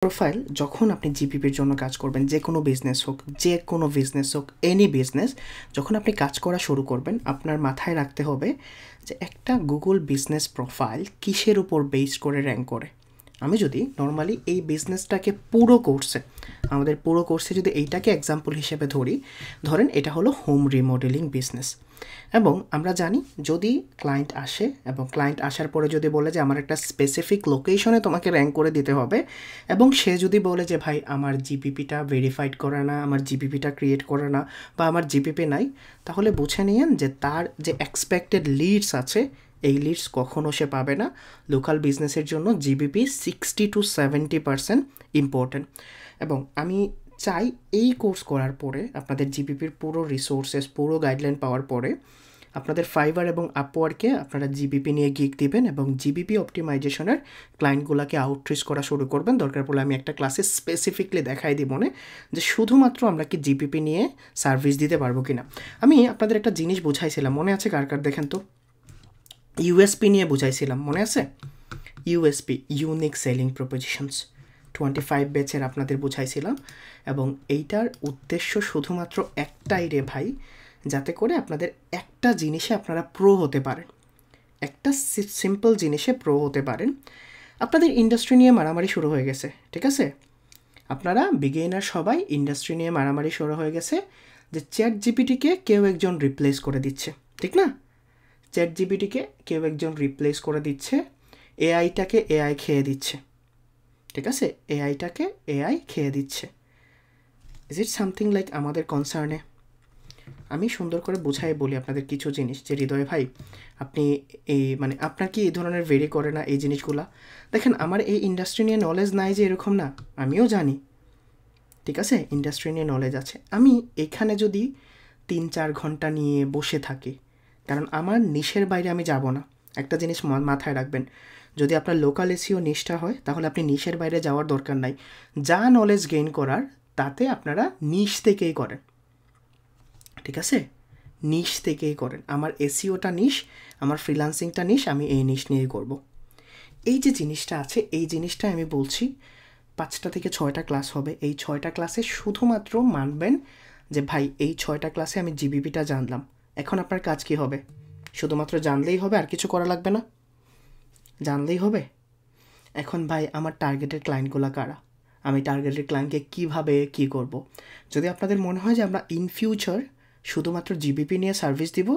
Profile যখন আপনি জিপিপির জন্য কাজ করবেন, যে কোনো বিজনেস হোক এনি বিজনেস, যখন আপনি কাজ করা শুরু করবেন, আপনার মাথায় রাখতে হবে যে একটা গুগল বিজনেস প্রোফাইল কিসের উপর বেস করে র্যাঙ্ক করে। আমি যদি নর্মালি এই বিজনেসটাকে আমাদের পুরো কোর্সে যদি এইটাকে এক্সাম্পল হিসেবে ধরেন এটা হলো হোম রিমডেলিং বিজনেস, এবং আমরা জানি যদি ক্লায়েন্ট আসে এবং ক্লায়েন্ট আসার পরে যদি বলে যে আমার একটা স্পেসিফিক লোকেশনে তোমাকে র্যাঙ্ক করে দিতে হবে, এবং সে যদি বলে যে ভাই আমার জিপিপিটা ভেরিফাইড করে না, আমার জিপিপিটা ক্রিয়েট করে না, বা আমার জিপিপি নাই, তাহলে বুঝে নিয়েন যে তার যে এক্সপেক্টেড লিডস আছে এই লিডস কখনো সে পাবে না। লোকাল বিজনেসের জন্য জিবিপি 60 to 70% ইম্পর্ট্যান্ট। এবং আমি চাই এই কোর্স করার পরে আপনাদের জিবিপির পুরো রিসোর্সেস, পুরো গাইডলাইন পাওয়ার পরে আপনাদের ফাইবার এবং আপওয়ার্কে আপনারা জিবিপি নিয়ে গিগ দিবেন এবং জিবিপি অপটিমাইজেশনের ক্লায়েন্টগুলোকে আউটরিচ করা শুরু করবেন। দরকার পড়লে আমি একটা ক্লাসে স্পেসিফিকলি দেখাই দিব না যে শুধুমাত্র আমরা কি জিপিপি নিয়ে সার্ভিস দিতে পারবো কিনা। আমি আপনাদের একটা জিনিস বুঝাইছিলাম, মনে আছে কার কার? দেখেন তো, ইউএসপি নিয়ে বুঝাইছিলাম, মনে আছে? ইউএসপি, ইউনিক সেলিং প্রপোজিশনস, 25 ব্যাচের আপনাদের বুঝাইছিলাম। এবং এইটার উদ্দেশ্য শুধুমাত্র একটাই রে ভাই, যাতে করে আপনাদের একটা জিনিসে আপনারা প্রো হতে পারেন, একটা সিম্পল জিনিসে প্রো হতে পারেন। আপনাদের ইন্ডাস্ট্রি নিয়ে মারামারি শুরু হয়ে গেছে, ঠিক আছে? আপনারা বিগিনার সবাই ইন্ডাস্ট্রি নিয়ে মারামারি শুরু হয়ে গেছে যে চ্যাট জিপিটিকে কেউ একজন রিপ্লেস করে দিচ্ছে, ঠিক না? চ্যাট জিপিটিকে কেউ একজন রিপ্লেস করে দিচ্ছে, এআইটাকে এআই খেয়ে দিচ্ছে, ঠিক আছে? এআইটাকে এআই খেয়ে দিচ্ছে। ইজ ইট সামথিং লাইক আমাদের কনসার্নে? আমি সুন্দর করে বুঝাই বলি আপনাদের কিছু জিনিস যে হৃদয় ভাই আপনি আপনার কি এই ধরনের ভেরি করে না এই জিনিসগুলা? দেখেন, আমার এই ইন্ডাস্ট্রি নিয়ে নলেজ নাই যে এরকম না, আমিও জানি, ঠিক আছে? ইন্ডাস্ট্রি নিয়ে নলেজ আছে। আমি এখানে যদি 3-4 ঘন্টা নিয়ে বসে থাকি, কারণ আমার নিশের বাইরে আমি যাব না। একটা জিনিস মাথায় রাখবেন, যদি আপনার লোকাল এসিও নিশটা হয় তাহলে আপনি নিশের বাইরে যাওয়ার দরকার নাই। যা নলেজ গেইন করার তাতে আপনারা নিশ থেকেই করেন, ঠিক আছে? নিশ থেকেই করেন। আমার এসিওটা নিশ, আমার ফ্রিল্যান্সিংটা নিশ, আমি এই নিশ নিয়েই করব। এই যে জিনিসটা আছে, এই জিনিসটা আমি বলছি 5টা থেকে 6টা ক্লাস হবে। এই 6টা ক্লাসে শুধুমাত্র মানবেন যে ভাই এই 6টা ক্লাসে আমি জিবিপিটা জানলাম। এখন আপনার কাজ কি হবে? শুধুমাত্র জানলেই হবে, আর কিছু করা লাগবে না? জানলেই হবে? এখন ভাই আমার টার্গেটেড ক্লায়েন্টগুলো কারা? আমি টার্গেটেড ক্লায়েন্টকে কীভাবে কী করব? যদি আপনাদের মনে হয় যে আমরা ইন ফিউচার শুধুমাত্র জিবিপি নিয়ে সার্ভিস দিব,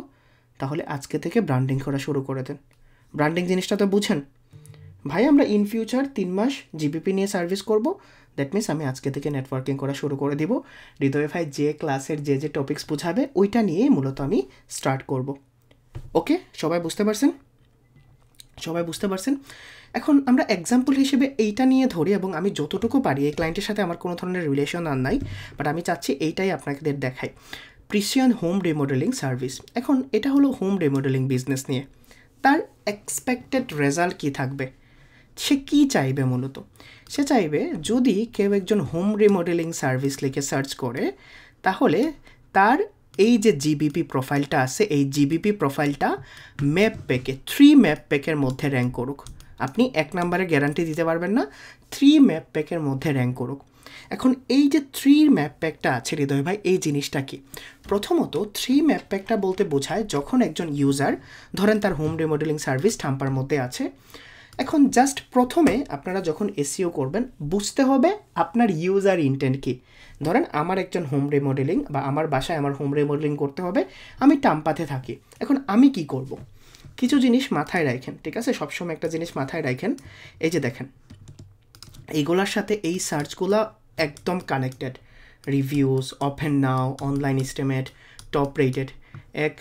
তাহলে আজকে থেকে ব্র্যান্ডিং করা শুরু করে দেন। ব্র্যান্ডিং জিনিসটা তো বুঝেন ভাই, আমরা ইন ফিউচার 3 মাস জিবিপি নিয়ে সার্ভিস করব। দ্যাট মিনস আমি আজকে থেকে নেটওয়ার্কিং করা শুরু করে দিব। হৃদয় ভাই যে ক্লাসের যে টপিকস বুঝাবে ওইটা নিয়েই মূলত আমি স্টার্ট করব। ওকে, সবাই বুঝতে পারছেন? সবাই বুঝতে পারছেন? এখন আমরা এক্সাম্পল হিসেবে এইটা নিয়ে ধরি, এবং আমি যতটুকু পারি, এই ক্লায়েন্টের সাথে আমার কোনো ধরনের রিলেশন আর নাই, বাট আমি চাচ্ছি এইটাই আপনাদের দেখাই। প্রিসিয়ান হোম রিমডেলিং সার্ভিস। এখন এটা হলো হোম রিমডেলিং বিজনেস নিয়ে, তার এক্সপেক্টেড রেজাল্ট কী থাকবে? সে কী চাইবে? মূলত সে চাইবে যদি কেউ একজন হোম রিমডেলিং সার্ভিস লিখে সার্চ করে, তাহলে তার এই যে জিবিপি প্রোফাইলটা আছে, এই জিবিপি প্রোফাইলটা ম্যাপ প্যাকে 3 ম্যাপ প্যাকের মধ্যে র্যাঙ্ক করুক। আপনি 1 নম্বরে গ্যারান্টি দিতে পারবেন না, 3 ম্যাপ প্যাকের মধ্যে র্যাঙ্ক করুক। এখন এই যে 3 ম্যাপ প্যাকটা আছে হৃদয় ভাই, এই জিনিসটা কি? প্রথমত 3 ম্যাপ প্যাকটা বলতে বোঝায় যখন একজন ইউজার, ধরেন তার হোম রিমডেলিং সার্ভিস ঠাম্পার মধ্যে আছে, এখন জাস্ট প্রথমে আপনারা যখন এসইও করবেন বুঝতে হবে আপনার ইউজার ইন্টেন্ট কী। ধরেন আমার একজন হোম রিমডেলিং, বা আমার বাসায় আমার হোম রিমডেলিং করতে হবে, আমি টাম্পাতে থাকি। এখন আমি কি করব? কিছু জিনিস মাথায় রাখেন, ঠিক আছে? সবসময় একটা জিনিস মাথায় রাখেন, এই যে দেখেন এইগুলোর সাথে এই সার্চগুলো একদম connected. Reviews, open now, online estimate, top rated. এক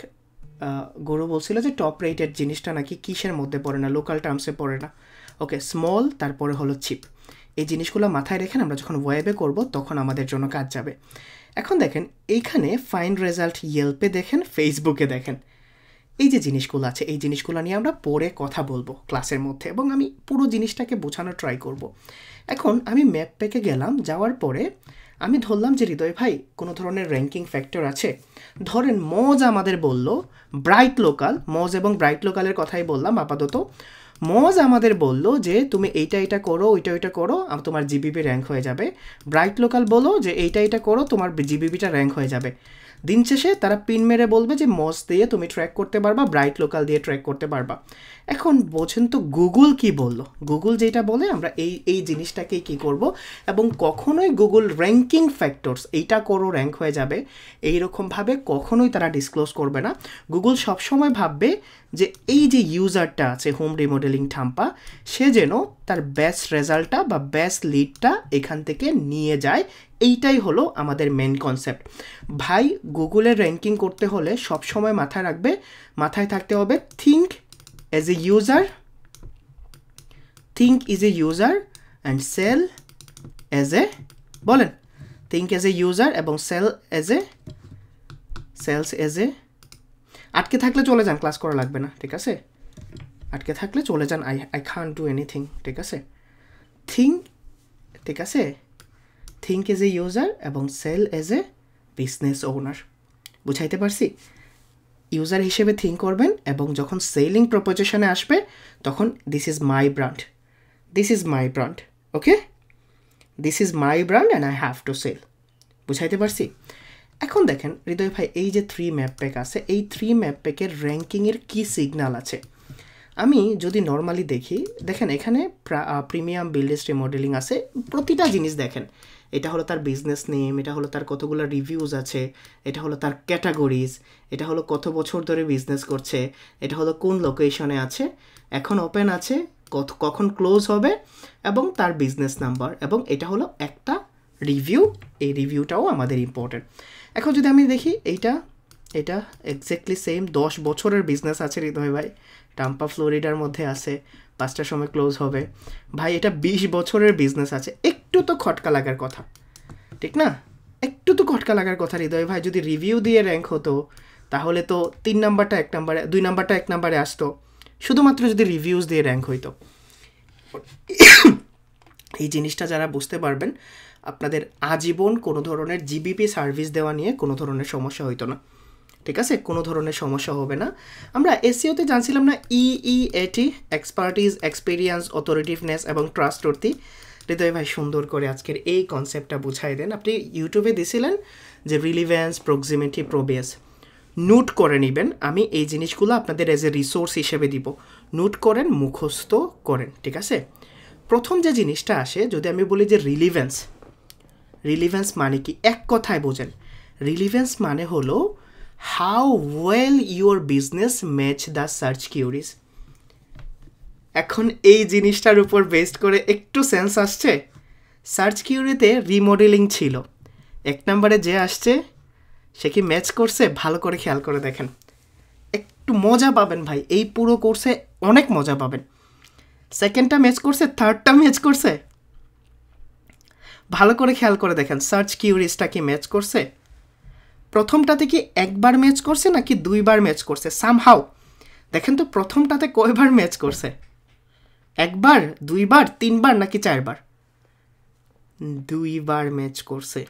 গরু বলছিল যে টপ রেটেড জিনিসটা নাকি কিসের মধ্যে পড়ে না, লোকাল টার্মসে পড়ে না। ওকে, স্মল, তারপরে হলো চিপ। এই জিনিসগুলো মাথায় রেখেন, আমরা যখন ওয়েবে করব তখন আমাদের জন্য কাজ যাবে। এখন দেখেন এইখানে ফাইন্ড রেজাল্ট ইয়েলপে দেখেন, ফেসবুকে দেখেন, এই যে জিনিসগুলো আছে, এই জিনিসগুলো নিয়ে আমরা পরে কথা বলবো ক্লাসের মধ্যে, এবং আমি পুরো জিনিসটাকে বোঝানোর ট্রাই করব। এখন আমি ম্যাপ প্যাকে গেলাম, যাওয়ার পরে আমি ধরলাম যে হৃদয় ভাই কোনো ধরনের র্যাঙ্কিং ফ্যাক্টর আছে। ধরেন মজ আমাদের বলল ব্রাইট লোকাল, মজ এবং ব্রাইট লোকালের কথাই বললাম আপাতত। মজ আমাদের বলল যে তুমি এইটা এটা করো, ওইটা করো, তোমার জিবিপি র্যাঙ্ক হয়ে যাবে। ব্রাইট লোকাল বলো যে এইটা এটা করো, তোমার জিবিপিটা র্যাঙ্ক হয়ে যাবে। দিন শেষে তারা পিন মেরে বলবে যে মজ দিয়ে তুমি ট্র্যাক করতে পারবা, ব্রাইট লোকাল দিয়ে ট্র্যাক করতে পারবা। এখন বোঝেন তো গুগল কি বললো? গুগল যেটা বলে আমরা এই জিনিসটাকেই কী করব, এবং কখনোই গুগল র্যাঙ্কিং ফ্যাক্টরস এইটা করো র্যাঙ্ক হয়ে যাবে এইরকমভাবে কখনোই তারা ডিসক্লোজ করবে না। গুগল সবসময় ভাববে যে এই যে ইউজারটা আছে হোম রিমডেলিং ঠাম্পা, সে যেন তার বেস্ট রেজাল্টটা বা বেস্ট লিডটা এখান থেকে নিয়ে যায়। এইটাই হলো আমাদের মেন কনসেপ্ট। ভাই গুগলের র্যাঙ্কিং করতে হলে সবসময় মাথায় থাকতে হবে think as a user, think is a user and sell as a, বলেন, think as a user এবং sales as a, আটকে থাকলে চলে যান, ক্লাস করা লাগবে না, ঠিক আছে? আটকে থাকলে চলে যান, I can't do anything, ঠিক আছে? think, ঠিক আছে, think as a user এবং sell as a business owner। বুঝাইতে পারছি? ইউজার হিসেবে থিঙ্ক করবেন এবং যখন সেলিং প্রপোজিশনে আসবে তখন this is my brand, okay, this is my brand and I have to sell. বুঝাইতে পারছি? এখন দেখেন হৃদয় ভাই, এই যে 3 ম্যাপ প্যাক আছে, এই 3 ম্যাপ প্যাকের র্যাঙ্কিংয়ের কী সিগন্যাল আছে? আমি যদি নর্মালি দেখেন এখানে প্রিমিয়াম বিল্ডেস্ট রিমডেলিং আছে। প্রতিটা জিনিস দেখেন, এটা হলো তার বিজনেস নেম, এটা হলো তার কতগুলো রিভিউজ আছে, এটা হলো তার ক্যাটাগরিজ, এটা হলো কত বছর ধরে বিজনেস করছে, এটা হলো কোন লোকেশনে আছে, এখন ওপেন আছে, কখন ক্লোজ হবে, এবং তার বিজনেস নাম্বার, এবং এটা হলো একটা রিভিউ। এই রিভিউটাও আমাদের ইম্পর্টেন্ট। এখন যদি আমি দেখি এটা এক্স্যাক্টলি সেম 10 বছরের বিজনেস আছে হৃদয় ভাই, টাম্পা ফ্লোরিডার মধ্যে আছে, 5টার সময় ক্লোজ হবে। ভাই এটা 20 বছরের বিজনেস আছে, একটু তো খটকা লাগার কথা, ঠিক না? একটু তো খটকা লাগার কথা হৃদয় ভাই। যদি রিভিউ দিয়ে র্যাঙ্ক হতো তাহলে তো 3 নাম্বারটা 1 নাম্বারে, 2 নাম্বারটা 1 নাম্বারে আসতো, শুধুমাত্র যদি রিভিউজ দিয়ে র্যাঙ্ক হইতো। এই জিনিসটা যারা বুঝতে পারবেন, আপনাদের আজীবন কোনো ধরনের জিবিপি সার্ভিস দেওয়া নিয়ে কোনো ধরনের সমস্যা হইতো না, ঠিক আছে? কোনো ধরনের সমস্যা হবে না। আমরা এসইওতে জানছিলাম না EEAT, এক্সপার্টিজ, এক্সপিরিয়েন্স, অথরিটিভনেস এবং ট্রাস্টওয়ার্থি। হৃদয় ভাই সুন্দর করে আজকের এই কনসেপ্টটা বুঝাই দেন। আপনি ইউটিউবে দিছিলেন যে রিলিভেন্স, প্রক্সিমিটি, প্রোবেস, নোট করে নেবেন। আমি এই জিনিসগুলো আপনাদের এজ এ রিসোর্স হিসেবে দিব, নোট করেন, মুখস্থ করেন, ঠিক আছে? প্রথম যে জিনিসটা আসে, যদি আমি বলি যে রিলিভেন্স মানে কি, এক কথায় বোঝেন, রিলিভেন্স মানে হলো how well your business match the search queries. এখন এই জিনিসটার উপর বেসড করে একটু সেন্স আসছে। সার্চ কিউরিতে রিমডেলিং ছিল, 1 নম্বরে যে আসছে সে কি ম্যাচ করছে? ভালো করে খেয়াল করে দেখেন, একটু মজা পাবেন ভাই, এই পুরো কোর্সে অনেক মজা পাবেন। সেকেন্ডটা ম্যাচ করছে, থার্ডটা ম্যাচ করছে, ভালো করে খেয়াল করে দেখেন সার্চ কিউরিজটা কি ম্যাচ করছে। প্রথমটাতে কি একবার ম্যাচ করছে নাকি 2বার ম্যাচ করছে? সামহাউ দেখেন তো প্রথমটাতে কয়বার ম্যাচ করছে? 1বার, 2বার, 3বার নাকি 4বার? 2বার ম্যাচ করছে।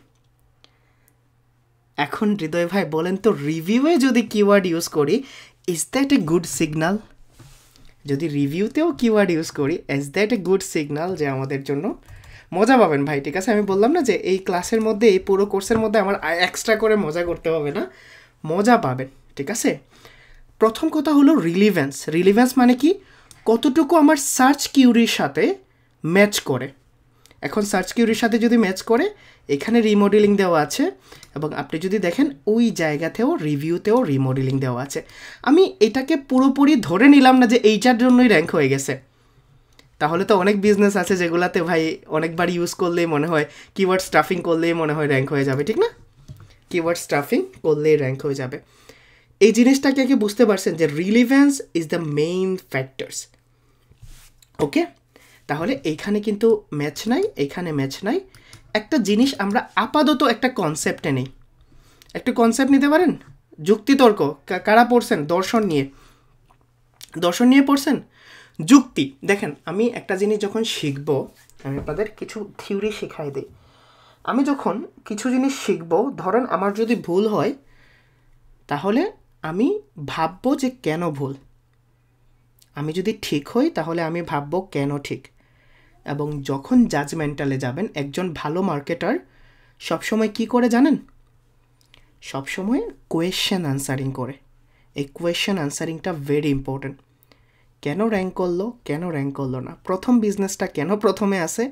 এখন হৃদয় ভাই বলেন তো, রিভিউয়ে যদি কিওয়ার্ড ইউজ করি, is that a good signal? যদি রিভিউতেও কিওয়ার্ড ইউজ করি, is that a good signal যে আমাদের জন্য মজা পাবেন ভাই, ঠিক আছে? আমি বললাম না যে এই ক্লাসের মধ্যে, এই পুরো কোর্সের মধ্যে আমার এক্সট্রা করে মজা করতে হবে না, মজা পাবেন, ঠিক আছে? প্রথম কথা হলো রিলিভেন্স মানে কি, কতটুকু আমার সার্চ কিউরির সাথে ম্যাচ করে। এখন সার্চ কিউরির সাথে যদি ম্যাচ করে, এখানে রিমডেলিং দেওয়া আছে, এবং আপনি যদি দেখেন ওই জায়গাতেও রিভিউতেও রিমডেলিং দেওয়া আছে। আমি এটাকে পুরোপুরি ধরে নিলাম না যে এইটার জন্যই র্যাঙ্ক হয়ে গেছে। তাহলে তো অনেক বিজনেস আছে যেগুলাতে ভাই অনেকবার ইউজ করলেই মনে হয়, কিওয়ার্ড স্টাফিং করলেই মনে হয় র্যাঙ্ক হয়ে যাবে, ঠিক না? কিওয়ার্ড স্টাফিং করলেই র্যাঙ্ক হয়ে যাবে। এই জিনিসটাকে কি বুঝতে পারছেন যে relevance is the main factors, okay? তাহলে এইখানে কিন্তু ম্যাচ নাই, এইখানে ম্যাচ নাই। একটা জিনিস আমরা আপাতত একটা কনসেপ্টে নেই, একটু কনসেপ্ট নিতে পারেন। যুক্তিতর্ক কারা পড়ছেন? দর্শন নিয়ে পড়ছেন। যুক্তি দেখেন, আমি একটা জিনিস যখন শিখব, আমি আপনাদের কিছু থিওরি শেখাই দিই। আমি যখন কিছু জিনিস শিখব, ধরেন আমার যদি ভুল হয়, তাহলে আমি ভাববো যে কেন ভুল। আমি যদি ঠিক হই তাহলে আমি ভাববো কেন ঠিক, এবং যখন জাজমেন্টালে যাবেন একজন ভালো মার্কেটার সবসময় কি করে জানেন, সবসময় কোয়েশ্চেন আনসারিং করে। এই কোয়েশ্চেন আনসারিংটা ভেরি ইম্পর্ট্যান্ট। কেন র্যাঙ্ক করলো, কেন র্যাঙ্ক করলো না, প্রথম বিজনেসটা কেন প্রথমে আসে,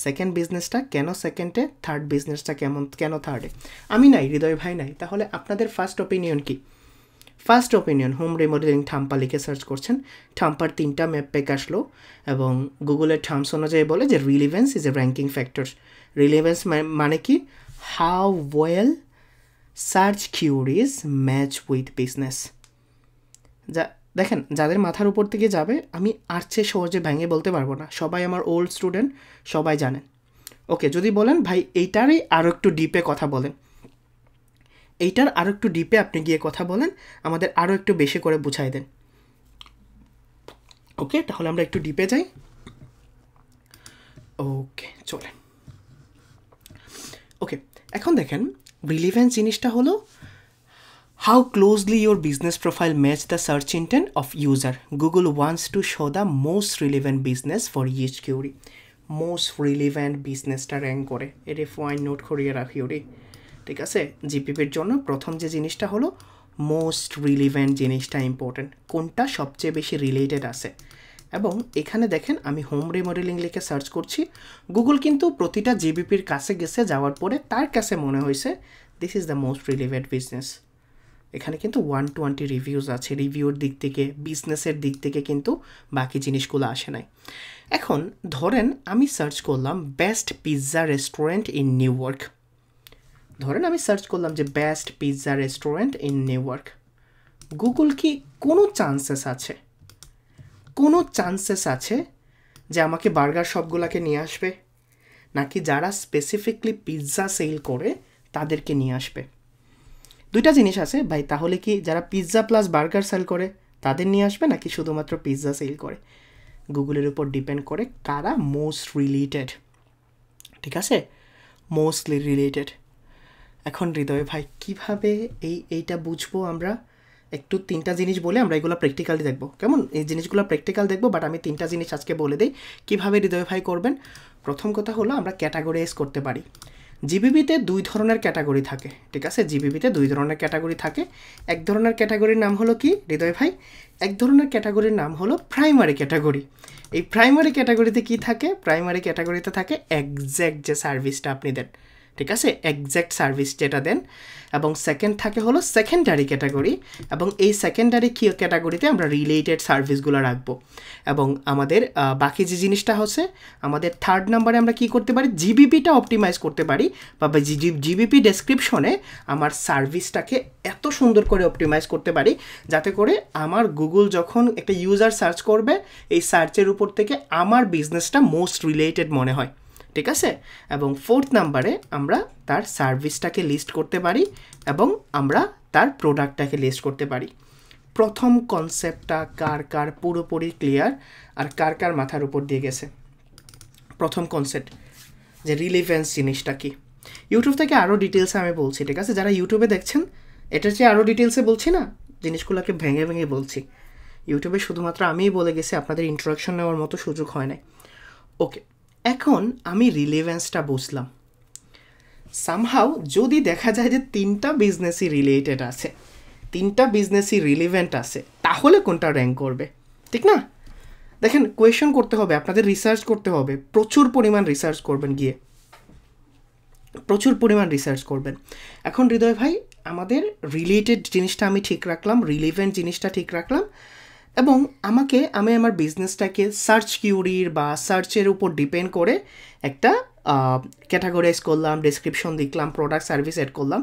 সেকেন্ড বিজনেসটা কেন সেকেন্ডে, থার্ড বিজনেসটা কেন থার্ডে। আমি নাই, হৃদয় ভাই নাই, তাহলে আপনাদের ফার্স্ট ওপিনিয়ন কি? ফার্স্ট ওপিনিয়ন হোম রিমডেলিং ঠাম্পা লিখে সার্চ করছেন, ঠাম্পার 3টা ম্যাপ প্যাক আসলো এবং গুগলের টার্মস অনুযায়ী বলে যে relevance is a ranking factor. Relevance মানে কি, how well search queries match with business. যা দেখেন, যাদের মাথার উপর থেকে যাবে আমি আর চেয়ে সহজে ভেঙে বলতে পারবো না, সবাই আমার ওল্ড স্টুডেন্ট, সবাই জানেন। ওকে, যদি বলেন ভাই এইটারই আরও একটু ডিপে কথা বলেন, এইটার আরও একটু ডিপে আপনি গিয়ে কথা বলেন, আমাদের আরও একটু বেশি করে বুঝাই দেন। ওকে, তাহলে আমরা একটু ডিপে যাই। ওকে চলে, ওকে এখন দেখেন রিলিভেন্স জিনিসটা হলো how closely your business profile match the search intent of user. Google wants to show the most relevant business for each query. Most relevant businessটা র্যাঙ্ক করে, এর পয়েন্ট নোট করিয়ে রাখি ওরে, ঠিক আছে। জিপিপির জন্য প্রথম যে জিনিসটা হলো মোস্ট রিলিভেন্ট জিনিসটা ইম্পর্টেন্ট, কোনটা সবচেয়ে বেশি রিলেটেড আছে। এবং এখানে দেখেন আমি হোম রিমডেলিং লিখে সার্চ করছি, গুগল কিন্তু প্রতিটা জিবিপির কাছে গেছে, যাওয়ার পরে তার কাছে মনে হয়েছে this is the most relevant business. এখানে কিন্তু 120 রিভিউজ আছে, রিভিউর দিক থেকে বিজনেসের দিক থেকে কিন্তু বাকি জিনিসগুলো আসে নাই। এখন ধরেন আমি সার্চ করলাম best pizza restaurant in new York, ধরেন আমি সার্চ করলাম যে best pizza restaurant in new York. Google কি কোনো চান্সেস আছে, কোনো চান্সেস আছে যে আমাকে বার্গার শপগুলোকে নিয়ে আসবে, নাকি যারা স্পেসিফিকলি পিৎজা সেল করে তাদেরকে নিয়ে আসবে? দুইটা জিনিস আছে ভাই, তাহলে কি যারা পিৎজা প্লাস বার্গার সেল করে তাদের নিয়ে আসবে, নাকি শুধুমাত্র পিৎজা সেল করে? গুগলের উপর ডিপেন্ড করে কারা মোস্ট রিলেটেড, ঠিক আছে, মোস্টলি রিলেটেড। এখন হৃদয় ভাই কীভাবে এইটা বুঝবো আমরা? একটু 3টা জিনিস বলে আমরা এগুলো প্র্যাকটিক্যালি দেখবো, কেমন? এই জিনিসগুলো প্র্যাকটিক্যাল দেখবো, বাট আমি 3টা জিনিস আজকে বলে দিই কীভাবে হৃদয় ভাই করবেন। প্রথম কথা হলো আমরা ক্যাটাগরাইজ করতে পারি। জিবিবিতে 2 ধরনের ক্যাটাগরি থাকে, ঠিক আছে, জিবিবিতে 2 ধরনের ক্যাটাগরি থাকে। এক ধরনের ক্যাটাগরির নাম হলো কি হৃদয় ভাই? এক ধরনের ক্যাটাগরির নাম হলো প্রাইমারি ক্যাটাগরি। এই প্রাইমারি ক্যাটাগরিতে কি থাকে? প্রাইমারি ক্যাটাগরিতে থাকে এক্স্যাক্ট যে সার্ভিসটা আপনি দেন, ঠিক আছে, এক্স্যাক্ট সার্ভিস যেটা দেন। এবং সেকেন্ড থাকে হলো সেকেন্ডারি ক্যাটাগরি, এবং এই সেকেন্ডারি ক্যাটাগরিতে আমরা রিলেটেড সার্ভিসগুলো রাখবো। এবং আমাদের বাকি যে জিনিসটা হচ্ছে আমাদের থার্ড নাম্বারে আমরা কি করতে পারি, জিবিপিটা অপটিমাইজ করতে পারি, বা জিবিপি ডেসক্রিপশনে আমার সার্ভিসটাকে এত সুন্দর করে অপটিমাইজ করতে পারি যাতে করে আমার গুগল যখন একটা ইউজার সার্চ করবে এই সার্চের উপর থেকে আমার বিজনেসটা মোস্ট রিলেটেড মনে হয়, ঠিক আছে। এবং ফোর্থ নাম্বারে আমরা তার সার্ভিসটাকে লিস্ট করতে পারি এবং আমরা তার প্রোডাক্টটাকে লিস্ট করতে পারি। প্রথম কনসেপ্টটা কার পুরোপুরি ক্লিয়ার আর কার মাথার উপর দিয়ে গেছে? প্রথম কনসেপ্ট যে রিলেভেন্স জিনিসটা কি, ইউটিউব থেকে আরও ডিটেলসে আমি বলছি, ঠিক আছে। যারা ইউটিউবে দেখছেন এটার চেয়ে আরও ডিটেলসে বলছি না, জিনিসগুলোকে ভেঙে ভেঙে বলছি। ইউটিউবে শুধুমাত্র আমিই বলে গেছি, আপনাদের ইন্ট্রোডাকশন নেওয়ার মতো সুযোগ হয় নাই। ওকে, এখন আমি রিলেভেন্সটা বুঝলাম। সামহাউ যদি দেখা যায় যে 3টা বিজনেসই রিলেটেড আছে, 3টা বিজনেসই রিলেভেন্ট আছে, তাহলে কোনটা র্যাঙ্ক করবে, ঠিক না? দেখেন কোয়েশ্চন করতে হবে, আপনাদের রিসার্চ করতে হবে, প্রচুর পরিমাণ রিসার্চ করবেন, গিয়ে প্রচুর পরিমাণ রিসার্চ করবেন। এখন হৃদয় ভাই আমাদের রিলেটেড জিনিসটা আমি ঠিক রাখলাম, রিলেভেন্ট জিনিসটা ঠিক রাখলাম, এবং আমি আমার বিজনেসটাকে সার্চ কিউরির বা সার্চের উপর ডিপেন্ড করে একটা ক্যাটাগরাইজ করলাম, ডেসক্রিপশন দিলাম, প্রোডাক্ট সার্ভিস অ্যাড করলাম।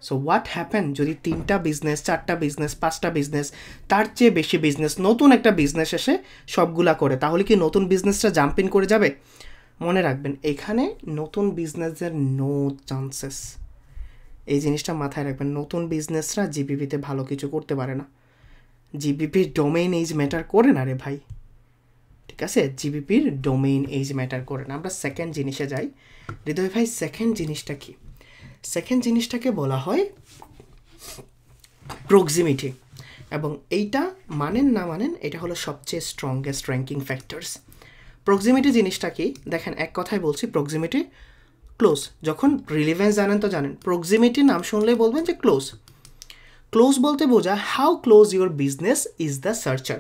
সো হোয়াট হ্যাপেন যদি 3টা বিজনেস, 4টা বিজনেস, 5টা বিজনেস, তার চেয়ে বেশি বিজনেস, নতুন একটা বিজনেস এসে সবগুলা করে, তাহলে কি নতুন বিজনেসটা জাম্প ইন করে যাবে? মনে রাখবেন এখানে নতুন বিজনেসের নো চান্সেস, এই জিনিসটা মাথায় রাখবেন। নতুন বিজনেসরা জিবিপিতে ভালো কিছু করতে পারে না, জিবিপির ডোমেইন এজ ম্যাটার করে না রে ভাই, ঠিক আছে, জিবিপির ডোমেইন এজ ম্যাটার করে না। আমরা সেকেন্ড জিনিসে যাই হৃদয় ভাই। সেকেন্ড জিনিসটা কি? সেকেন্ড জিনিসটাকে বলা হয় প্রক্সিমিটি। এবং এইটা মানেন না মানেন এটা হলো সবচেয়ে স্ট্রংগেস্ট র্যাঙ্কিং ফ্যাক্টরস। প্রক্সিমিটি জিনিসটা কি দেখেন, এক কথায় বলছি, প্রক্সিমিটি ক্লোজ। যখন রিলিভেন্স জানেন তো জানেন, প্রক্সিমিটি নাম শুনলেই বলবেন যে ক্লোজ। ক্লোজ বলতে বোঝা how close your business is the searcher.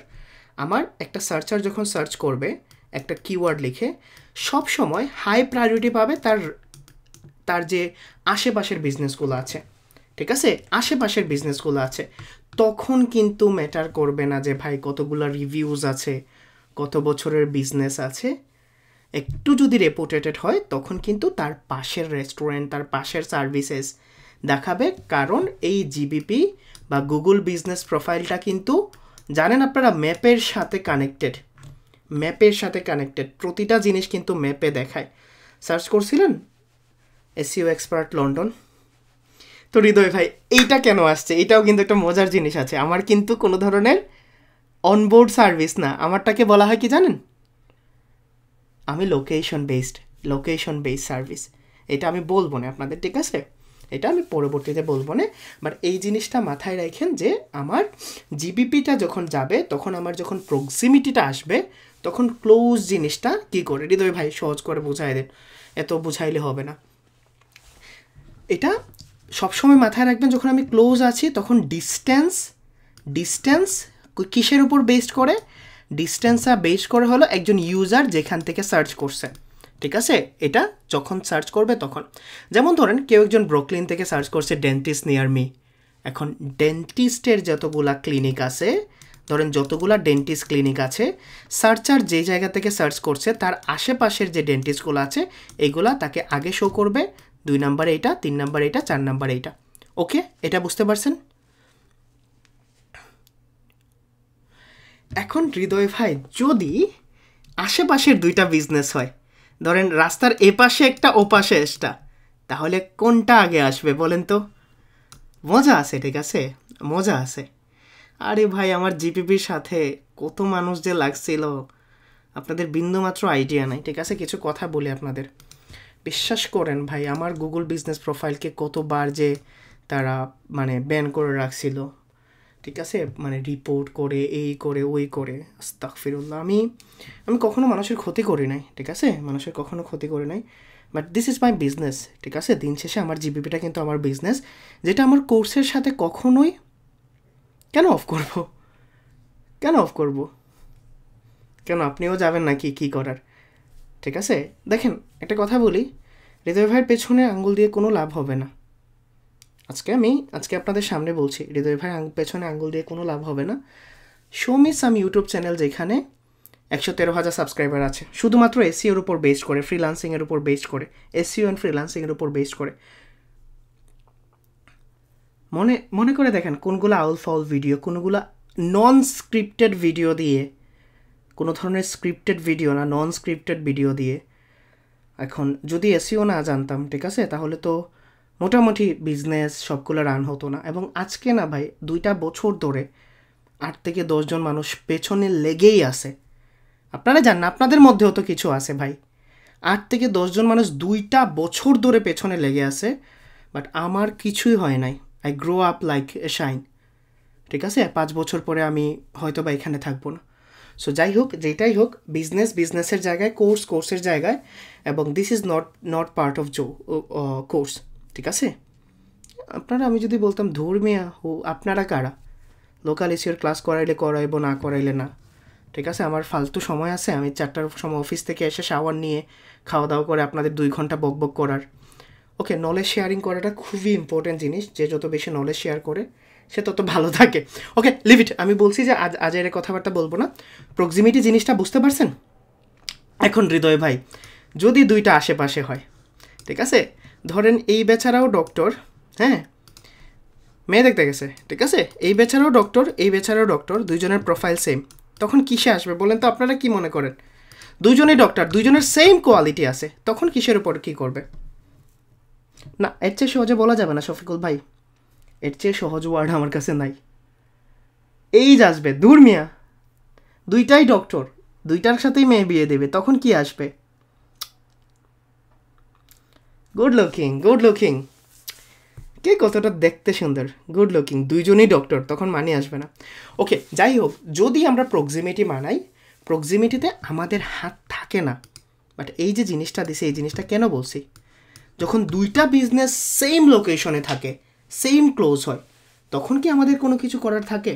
আমার একটা সার্চার যখন সার্চ করবে একটা কিওয়ার্ড লিখে, সব সময় হাই প্রায়োরিটি পাবে তার যে আশেপাশের বিজনেসগুলো আছে, ঠিক আছে, আশেপাশের বিজনেসগুলো আছে। তখন কিন্তু ম্যাটার করবে না যে ভাই কতগুলো রিভিউজ আছে, কত বছরের বিজনেস আছে। একটু যদি রেপুটেটেড হয় তখন কিন্তু তার পাশের রেস্টুরেন্ট, তার পাশের সার্ভিসেস দেখাবে। কারণ এই জিবিপি বা গুগল বিজনেস প্রোফাইলটা কিন্তু জানেন আপনারা ম্যাপের সাথে কানেক্টেড, ম্যাপের সাথে কানেক্টেড। প্রতিটা জিনিস কিন্তু ম্যাপে দেখায়। সার্চ করছিলেন এসইও এক্সপার্ট লন্ডন, তো হৃদয় ভাই এইটা কেন আসছে, এটাও কিন্তু একটা মজার জিনিস আছে। আমার কিন্তু কোনো ধরনের অনবোর্ড সার্ভিস না, আমারটাকে বলা হয় কি জানেন, আমি লোকেশন বেসড সার্ভিস। এটা আমি বলবো না আপনাদের, ঠিক আছে, এটা আমি পরবর্তীতে বলবো না। বাট এই জিনিসটা মাথায় রাখেন যে আমার জিবিপিটা যখন যাবে, তখন আমার যখন প্রক্সিমিটিটা আসবে, তখন ক্লোজ জিনিসটা কী করে, হৃদয় ভাই সহজ করে বুঝাই দেন, এত বুঝাইলে হবে না। এটা সবসময় মাথায় রাখবেন, যখন আমি ক্লোজ আছি তখন ডিস্টেন্স কিসের উপর বেসড করে, ডিস্টেন্সটা বেস করে হলো একজন ইউজার যেখান থেকে সার্চ করছে, ঠিক আছে। এটা যখন সার্চ করবে তখন, যেমন ধরেন কেউ একজন ব্রুকলিন থেকে সার্চ করছে ডেন্টিস্ট নিয়ার মি। এখন ডেন্টিস্টের যতগুলা ক্লিনিক আছে, ধরেন যতগুলা ডেন্টিস্ট ক্লিনিক আছে, সার্চার যে জায়গা থেকে সার্চ করছে তার আশেপাশের যে ডেন্টিস্টগুলো আছে এগুলা তাকে আগে শো করবে, 2 নাম্বারে এটা, 3 নাম্বারে এটা, 4 নাম্বারে এটা। ওকে, এটা বুঝতে পারছেন? এখন হৃদয় ভাই যদি আশেপাশের 2টা বিজনেস হয়, ধরেন রাস্তার এ পাশে একটা ও পাশে একটা, তাহলে কোনটা আগে আসবে বলেন তো? মজা আছে, ঠিক আছে, মজা আছে। আরে ভাই আমার জিপিপির সাথে কত মানুষ যে লাগছিল আপনাদের বিন্দুমাত্র আইডিয়া নাই, ঠিক আছে। কিছু কথা বলি আপনাদের, বিশ্বাস করেন ভাই আমার গুগল বিজনেস প্রোফাইলকে কতবার যে তারা মানে ব্যান করে রাখছিল, ঠিক আছে, মানে রিপোর্ট করে এই করে ওই করে। আস্তাগফিরুল্লাহ, আমি কখনো মানুষের ক্ষতি করি নাই, ঠিক আছে, মানুষের কখনো ক্ষতি করি নাই। But this is my business, ঠিক আছে। দিন শেষে আমার জিবিপিটা কিন্তু আমার বিজনেস, যেটা আমার কোর্সের সাথে কখনোই কেন অফ করব, কেন আপনিও যাবেন নাকি কী করার, ঠিক আছে। দেখেন একটা কথা বলি, হৃদয় ভাইয়ের পেছনে আঙ্গুল দিয়ে কোনো লাভ হবে না। আজকে আপনাদের সামনে বলছি, হৃদয় ভাই পেছনে আঙ্গুল দিয়ে কোনো লাভ হবে না। Show me some YouTube channel যেখানে 113,000 সাবস্ক্রাইবার আছে, শুধুমাত্র এসইওর উপর বেস করে, ফ্রিল্যান্সিংয়ের উপর বেস করে, এসইও অ্যান্ড ফ্রিল্যান্সিংয়ের উপর বেস করে। মনে করে দেখেন কোনগুলো আউল ফাউল ভিডিও, কোনগুলো নন স্ক্রিপ্টেড ভিডিও দিয়ে, কোনো ধরনের স্ক্রিপ্টেড ভিডিও না, নন স্ক্রিপ্টেড ভিডিও দিয়ে। এখন যদি এসইও না জানতাম, ঠিক আছে, তাহলে তো মোটামুটি বিজনেস সবগুলো রান হতো না। এবং আজকে না ভাই 2টা বছর ধরে 8 থেকে 10 জন মানুষ পেছনে লেগেই আছে। আপনারা জানেন আপনাদের মধ্যেও তো কিছু আছে ভাই, 8 থেকে 10 জন মানুষ 2টা বছর ধরে পেছনে লেগে আছে। বাট আমার কিছুই হয় নাই, I grow up like a shine, ঠিক আছে। 5 বছর পরে আমি হয়তো বা এখানে থাকবো না। সো যাই হোক, যেটাই হোক, বিজনেসের জায়গায়, কোর্সের জায়গায়, এবং this is not part of course, ঠিক আছে। আপনারা, আমি যদি বলতাম ধর্মিয়া আপনারা কারা, লোকাল এসিওর ক্লাস করাইবো না করাইলে না, ঠিক আছে। আমার ফালতু সময় আছে, আমি 4টার সময় অফিস থেকে এসে শাওয়ার নিয়ে খাওয়া দাওয়া করে আপনাদের 2 ঘন্টা বকবক করার। ওকে, নলেজ শেয়ারিং করাটা খুবই ইম্পর্টেন্ট জিনিস, যে যত বেশি নলেজ শেয়ার করে সে তত ভালো থাকে। ওকে, লিভ ইট। আমি বলছি যে আজ এর কথাবার্তা বলবো না। প্রক্সিমিটি জিনিসটা বুঝতে পারছেন? এখন হৃদয় ভাই যদি 2টা আশেপাশে হয়, ঠিক আছে, ধরেন এই বেচারাও ডক্টর, হ্যাঁ, মেয়ে দেখতে গেছে, ঠিক আছে, এই বেচারাও ডক্টর, 2জনের প্রোফাইল সেম, তখন কিসে আসবে বলেন তো? আপনারা কি মনে করেন? 2জনই ডক্টর, 2জনের সেম কোয়ালিটি আছে, তখন কিসের উপর কী করবে? না, এর চেয়ে সহজে বলা যাবে না শফিকুল ভাই, এর চেয়ে সহজ ওয়ার্ড আমার কাছে নাই। এই আসবে, দূর মিয়া, 2টাই ডক্টর, 2টার সাথেই মেয়ে বিয়ে দেবে, তখন কি আসবে? গুড লুকিং, কে কতটা দেখতে সুন্দর, গুড লুকিং, দুইজনই ডক্টর, তখন মানি আসবে না। ওকে, যাই হোক, যদি আমরা প্রক্সিমিটি মানাই, প্রক্সিমিটিতে আমাদের হাত থাকে না। বাট এই যে জিনিসটা দিছে, এই জিনিসটা কেন বলছি, যখন দুইটা বিজনেস সেম লোকেশনে থাকে, সেম ক্লোজ হয়, তখন কি আমাদের কোনো কিছু করার থাকে?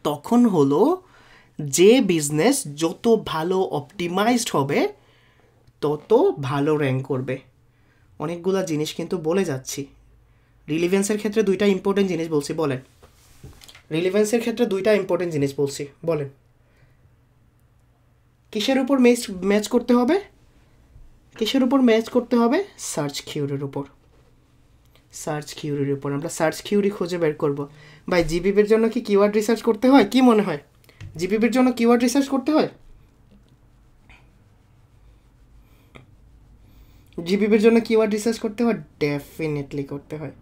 তখন হলো যে বিজনেস যত ভালো অপটিমাইজড হবে তত ভালো র্যাঙ্ক করবে। অনেকগুলো জিনিস কিন্তু বলে যাচ্ছি। রিলিভেন্সের ক্ষেত্রে দুইটা ইম্পর্টেন্ট জিনিস বলছি, বলেন। রিলিভেন্সের ক্ষেত্রে দুইটা ইম্পর্টেন্ট জিনিস বলছি, বলেন। কিসের উপর ম্যাচ করতে হবে? কিসের উপর ম্যাচ করতে হবে? সার্চ কিউরির উপর। সার্চ কিউরির উপর আমরা সার্চ কিউরি খুঁজে বের করব। ভাই, জিপিপির জন্য কি কিওয়ার্ড রিসার্চ করতে হয়? কি মনে হয়, জিপিপির জন্য কিওয়ার্ড রিসার্চ করতে হয়? জিপিপির জন্য কিওয়ার্ড রিসার্চ করতে হয়? ডেফিনেটলি করতে হয়।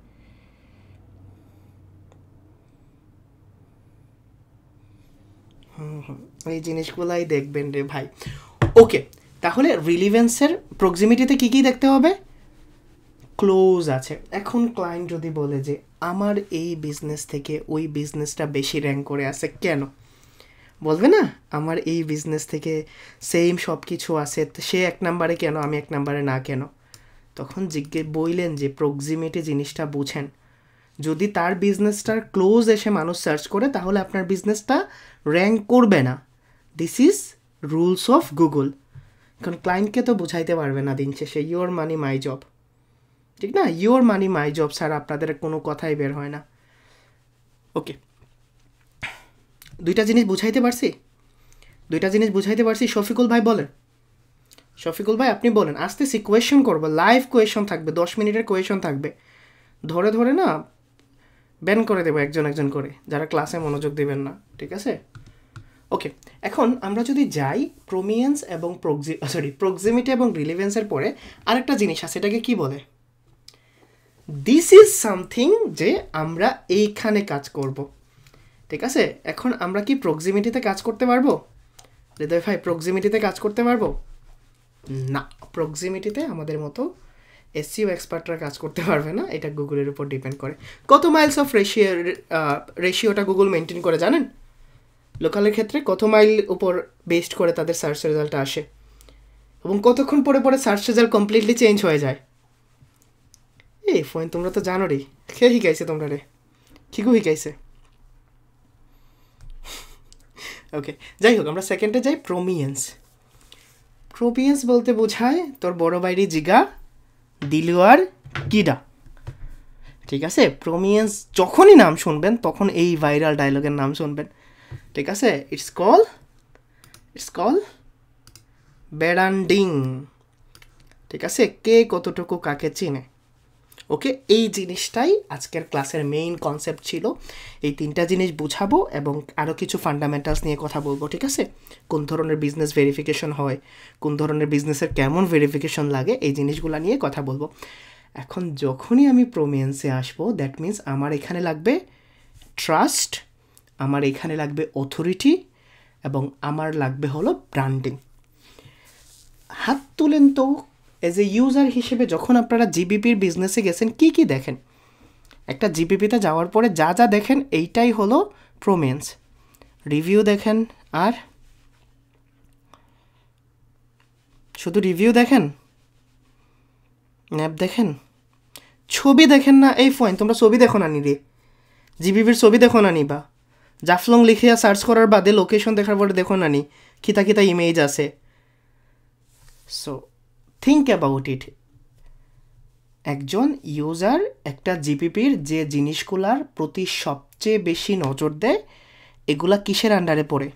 এই জিনিসগুলাই দেখবেন রে ভাই। ওকে, তাহলে রিলিভেন্সের প্রক্সিমিটিতে কী কী দেখতে হবে? ক্লোজ আছে। এখন ক্লায়েন্ট যদি বলে যে আমার এই বিজনেস থেকে ওই বিজনেসটা বেশি র্যাঙ্ক করে আছে, কেন বলবে না? আমার এই বিজনেস থেকে সেম সব কিছু আছে, সে 1 নম্বরে কেন, আমি 1 নম্বরে না কেন? তখন বললেন যে প্রক্সিমিটি জিনিসটা বুঝেন। যদি তার বিজনেসটার ক্লোজ এসে মানুষ সার্চ করে, তাহলে আপনার বিজনেসটা র্যাঙ্ক করবে না। This is rules of Google. এখন ক্লায়েন্টকে তো বুঝাইতে পারবে না দিন শেষে, ইয়োর মানি মাই জব, ঠিক না? ইয়োর মানি মাই জব ছাড়া আপনাদের কোনো কথাই বের হয় না। ওকে, দুইটা জিনিস বুঝাইতে পারছি, দুইটা জিনিস বুঝাইতে পারছি। শফিকুল ভাই বলেন, শফিকুল ভাই আপনি বলেন। আসতেছি, কোয়েশন করবো, লাইভ কোয়েশন থাকবে, 10 মিনিটের কোয়েশন থাকবে। ধরে ধরে না ব্যান করে দেবো একজন একজন করে, যারা ক্লাসে মনোযোগ দেবেন না, ঠিক আছে? ওকে, এখন আমরা যদি যাই প্রোমিয়েন্স এবং প্রক্সিমিটি এবং রিলিভেন্সের পরে আরেকটা জিনিস আছে, এটাকে কি বলে? দিস ইজ সামথিং যে আমরা এইখানে কাজ করব, ঠিক আছে? এখন আমরা কি প্রক্সিমিটিতে কাজ করতে পারবো? হৃদয় ভাই, প্রক্সিমিটিতে কাজ করতে পারবো না। প্রক্সিমিটিতে আমাদের মতো এসইও এক্সপার্টরা কাজ করতে পারবে না, এটা গুগলের উপর ডিপেন্ড করে। কত মাইলস অফ রেশিওটা গুগল মেনটেন করে জানেন? লোকালের ক্ষেত্রে কত মাইল উপর বেসড করে তাদের সার্চ রেজাল্টটা আসে, এবং কতক্ষণ পরে পরে সার্চ রেজাল্ট কমপ্লিটলি চেঞ্জ হয়ে যায়। এই ফোন তোমরা তো জানো রে, কে শিখাইছে তোমরা রে? কিকু শিখাইছে? ওকে, যাই হোক, আমরা সেকেন্ডে যাই। প্রোমিয়েন্স। প্রোমিয়েন্স বলতে বোঝায় তোর বড় বাইরে জিগা দিলুয়ার কিডা, ঠিক আছে? প্রোমিয়েন্স যখনই নাম শুনবেন তখন এই ভাইরাল ডায়লগের নাম শুনবেন, ঠিক আছে? ইটস কল ব্র্যান্ডিং, ঠিক আছে? কে কতটুকু কাকে চিনে। ওকে, এই জিনিসটাই আজকের ক্লাসের মেইন কনসেপ্ট ছিল। এই 3টা জিনিস বুঝাবো এবং আরও কিছু ফান্ডামেন্টালস নিয়ে কথা বলবো, ঠিক আছে? কোন ধরনের বিজনেস ভেরিফিকেশন হয়, কোন ধরনের বিজনেসের কেমন ভেরিফিকেশন লাগে, এই জিনিসগুলো নিয়ে কথা বলবো। এখন যখনই আমি প্রোমিয়েন্সে আসবো, দ্যাট মিন্স আমার এখানে লাগবে ট্রাস্ট, আমার এখানে লাগবে অথরিটি, এবং আমার লাগবে হলো ব্র্যান্ডিং। হাত তুলেন তো, এজ এ ইউজার হিসেবে যখন আপনারা জিবিপির বিজনেসে গেছেন, কি কি দেখেন? একটা জিবিপিতে যাওয়ার পরে যা যা দেখেন, এইটাই হলো প্রোমিয়েন্স। রিভিউ দেখেন, আর শুধু রিভিউ দেখেন, ম্যাপ দেখেন, ছবি দেখেন না? এই ফোন তোমরা ছবি দেখো না নি রে, জিবিপির ছবি দেখো না নি? বা জাফলং লিখিয়া সার্চ করার বাদে লোকেশন দেখার পরে দেখো না নি খিতা খিতা ইমেজ আছে? So think about it. একজন ইউজার একটা জিপিপির যে জিনিসগুলার প্রতি সবচেয়ে বেশি নজর দেয়, এগুলা কিসের আন্ডারে পড়ে?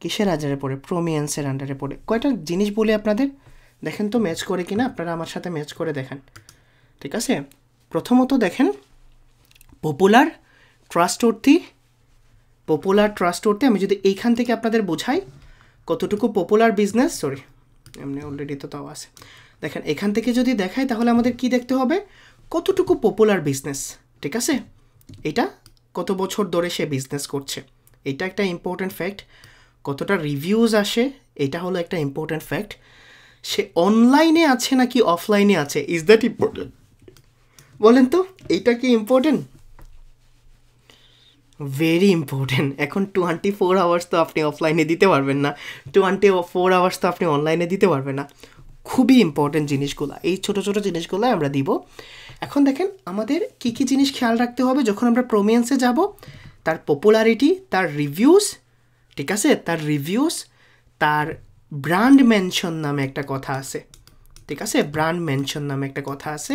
কিসের আন্ডারে পড়ে? প্রোমিয়েন্সের আন্ডারে পড়ে। কয়টা জিনিস বলি আপনাদের, দেখেন তো ম্যাচ করে কিনা, আপনারা আমার সাথে ম্যাচ করে দেখেন, ঠিক আছে? প্রথমত দেখেন পপুলার ট্রাস্টওর্থি। আমি যদি এইখান থেকে আপনাদের বোঝাই কতটুকু পপুলার বিজনেস, এমনি অলরেডি তো তাও আছে, দেখেন এখান থেকে যদি দেখাই তাহলে আমাদের কি দেখতে হবে? কতটুকু পপুলার বিজনেস, ঠিক আছে? এটা কত বছর ধরে সে বিজনেস করছে, এটা একটা ইম্পর্ট্যান্ট ফ্যাক্ট। কতটা রিভিউজ আসে, এটা হলো একটা ইম্পর্ট্যান্ট ফ্যাক্ট। সে অনলাইনে আছে নাকি অফলাইনে আছে, ইজ দ্যাট ইম্পর্টেন্ট? বলেন তো, এইটা কি ইম্পর্টেন্ট? Very important. এখন 24 আওয়ার্স তো আপনি অফলাইনে দিতে পারবেন না, 24 আওয়ার্স তো আপনি অনলাইনে দিতে পারবেন না। খুবই ইম্পর্টেন্ট জিনিসগুলো, এই ছোটো ছোটো জিনিসগুলো আমরা দিব। এখন দেখেন আমাদের কী কী জিনিস খেয়াল রাখতে হবে যখন আমরা প্রমিয়েন্সে যাব। তার পপুলারিটি, তার রিভিউস, ঠিক আছে, তার রিভিউস, তার ব্র্যান্ড মেনশন নামে একটা কথা আছে, ঠিক আছে, ব্র্যান্ড মেনশন নামে একটা কথা আছে।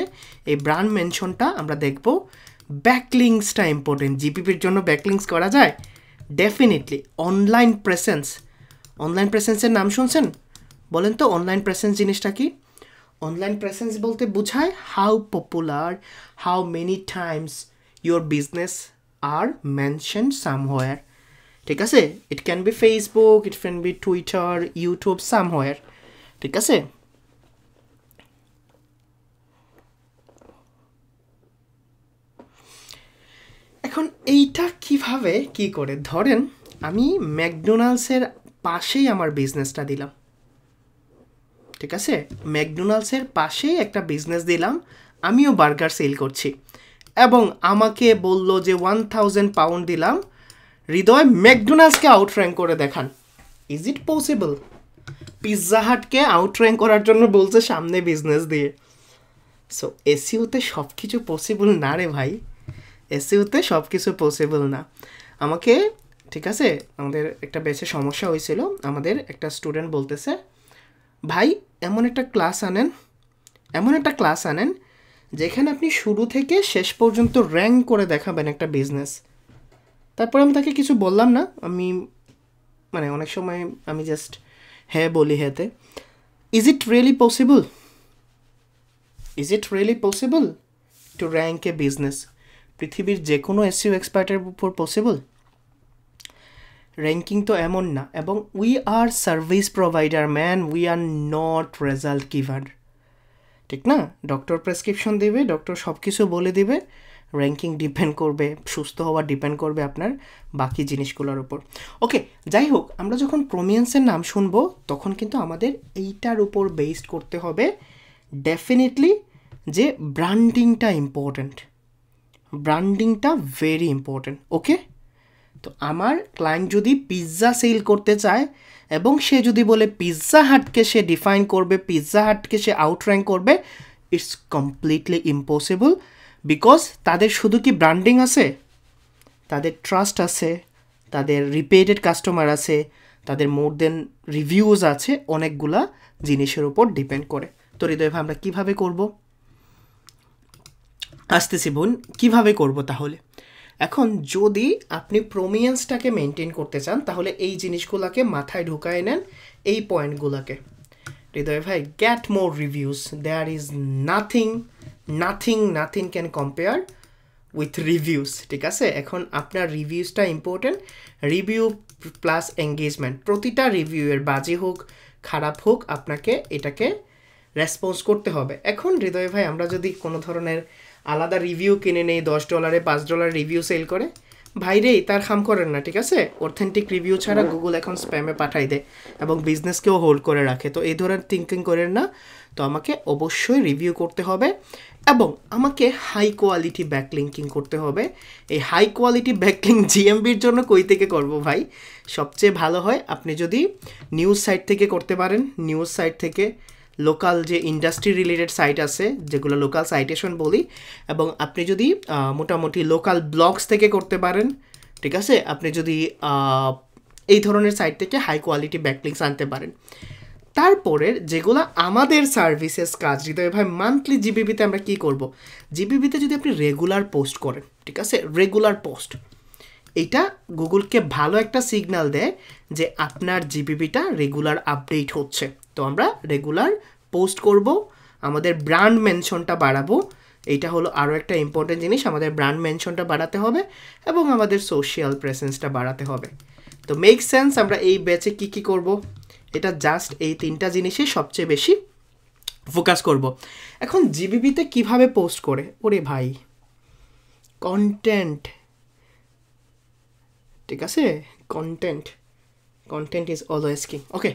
এই ব্র্যান্ড মেনশনটা আমরা দেখব। ব্যাকলিংসটা ইম্পর্টেন্ট। জিপিপির জন্য ব্যাকলিংস করা যায় ডেফিনেটলি। অনলাইন প্রেসেন্স, অনলাইন প্রেসেন্সের নাম শুনছেন? বলেন তো অনলাইন প্রেসেন্স জিনিসটা কি? অনলাইন প্রেসেন্স বলতে বোঝায় how popular, how many times your business are mention somewhere, ঠিক আছে। It can be Facebook, it can be Twitter, YouTube, somewhere, ঠিক আছে। এখন এইটা কিভাবে কি করে, ধরেন আমি ম্যাকডোনাল্ডসের পাশেই আমার বিজনেসটা দিলাম, ঠিক আছে, ম্যাকডোনাল্ডসের পাশেই একটা বিজনেস দিলাম, আমিও বার্গার সেল করছি, এবং আমাকে বলল যে 1000 পাউন্ড দিলাম, হৃদয় ম্যাকডোনাল্ডসকে আউটর্যাঙ্ক করে দেখান। Is it possible? পিৎজা হাটকে আউটর্যাঙ্ক করার জন্য বলছে সামনে বিজনেস দিয়ে। সো এসইওতে সব কিছু পসিবল না রে ভাই, এসইওতে সব কিছু পসিবল না। আমাকে, ঠিক আছে, আমাদের একটা বেশি সমস্যা হয়েছিল। আমাদের একটা স্টুডেন্ট বলতেছে, ভাই এমন একটা ক্লাস আনেন, এমন একটা ক্লাস আনেন যেখানে আপনি শুরু থেকে শেষ পর্যন্ত র্যাঙ্ক করে দেখাবেন একটা বিজনেস। তারপর আমি তাকে কিছু বললাম না, আমি মানে অনেক সময় আমি জাস্ট হ্যাঁ বলি হ্যাঁতে। Is it really possible? Is it really possible to rank a business? পৃথিবীর যে কোনো এসইও এক্সপার্টের উপর পসিবল? র্যাঙ্কিং তো এমন না। এবং we are service provider man, we are not result giver, ঠিক না? ডক্টর প্রেসক্রিপশন দেবে, ডক্টর সব কিছু বলে দেবে, র্যাঙ্কিং ডিপেন্ড করবে, সুস্থ হওয়া ডিপেন্ড করবে আপনার বাকি জিনিসগুলোর উপর। ওকে, যাই হোক, আমরা যখন প্রমিয়েন্সের নাম শুনবো তখন কিন্তু আমাদের এইটার উপর বেসড করতে হবে ডেফিনেটলি যে ব্র্যান্ডিংটা ইম্পর্ট্যান্ট, ব্র্যান্ডিংটা ভেরি ইম্পর্ট্যান্ট। ওকে, তো আমার ক্লায়েন্ট যদি পিৎজা সেল করতে চায় এবং সে যদি বলে পিৎজা হাটকে সে ডিফাইন করবে, পিৎজা হাটকে সে আউটর্যাঙ্ক করবে, ইটস কমপ্লিটলি ইম্পসিবল। বিকজ তাদের শুধু কি ব্র্যান্ডিং আছে, তাদের ট্রাস্ট আছে, তাদের রিপিটেড কাস্টমার আছে, তাদের মোর দেন রিভিউজ আছে, অনেকগুলা জিনিসের উপর ডিপেন্ড করে। তো হৃদয় ভাই আমরা কীভাবে করব? আসতেছি বোন, কীভাবে করব তাহলে? এখন যদি আপনি প্রমিয়েন্সটাকে মেনটেন করতে চান তাহলে এই জিনিসগুলোকে মাথায় ঢুকায় নেন, এই পয়েন্টগুলোকে। হৃদয় ভাই, get more reviews, there is nothing nothing nothing can compare with reviews, ঠিক আছে। এখন আপনার রিভিউসটা ইম্পর্টেন্ট। রিভিউ প্লাস এঙ্গেজমেন্ট, প্রতিটা রিভিউয়ের বাজে হোক খারাপ হোক আপনাকে এটাকে রেসপন্স করতে হবে। এখন হৃদয় ভাই আমরা যদি কোনো ধরনের আলাদা রিভিউ কিনে নেই, $10 $5 রিভিউ সেল করে, ভাইরে তার খাম করেন না, ঠিক আছে। অথেন্টিক রিভিউ ছাড়া গুগল এখন স্প্যামে পাঠাই দেয় এবং বিজনেসকেও হোল্ড করে রাখে। তো এই ধরনের থিঙ্কিং করেন না। তো আমাকে অবশ্যই রিভিউ করতে হবে এবং আমাকে হাই কোয়ালিটি ব্যাকলিঙ্কিং করতে হবে। এই হাই কোয়ালিটি ব্যাকলিঙ্ক জিএমবির জন্য কই থেকে করব ভাই? সবচেয়ে ভালো হয় আপনি যদি নিউজ সাইট থেকে করতে পারেন, নিউজ সাইট থেকে, লোকাল যে ইন্ডাস্ট্রি রিলেটেড সাইট আছে যেগুলো লোকাল সাইটেশন বলি, এবং আপনি যদি মোটামুটি লোকাল ব্লগস থেকে করতে পারেন, ঠিক আছে। আপনি যদি এই ধরনের সাইট থেকে হাই কোয়ালিটি ব্যাকলিংস আনতে পারেন। তারপরে যেগুলো আমাদের সার্ভিসেস কাজ, হৃদয় ভাই মান্থলি জিবিপিতে আমরা কী করব? জিবিপিতে যদি আপনি রেগুলার পোস্ট করেন, ঠিক আছে, রেগুলার পোস্ট, এইটা গুগলকে ভালো একটা সিগন্যাল দেয় যে আপনার জিবিপিটা রেগুলার আপডেট হচ্ছে। তো আমরা রেগুলার পোস্ট করব, আমাদের ব্র্যান্ড মেনশনটা বাড়াবো। এইটা হলো আরও একটা ইম্পর্টেন্ট জিনিস, আমাদের ব্র্যান্ড মেনশনটা বাড়াতে হবে এবং আমাদের সোশ্যাল প্রেসেন্সটা বাড়াতে হবে। তো মেক সেন্স? আমরা এই ব্যাচে কী কী করব? এটা জাস্ট এই 3টা জিনিসে সবচেয়ে বেশি ফোকাস করব। এখন জিবিপিতে কিভাবে পোস্ট করে? ওরে ভাই, কন্টেন্ট, ঠিক আছে, কন্টেন্ট ইজ অলওয়েজ কিং। ওকে,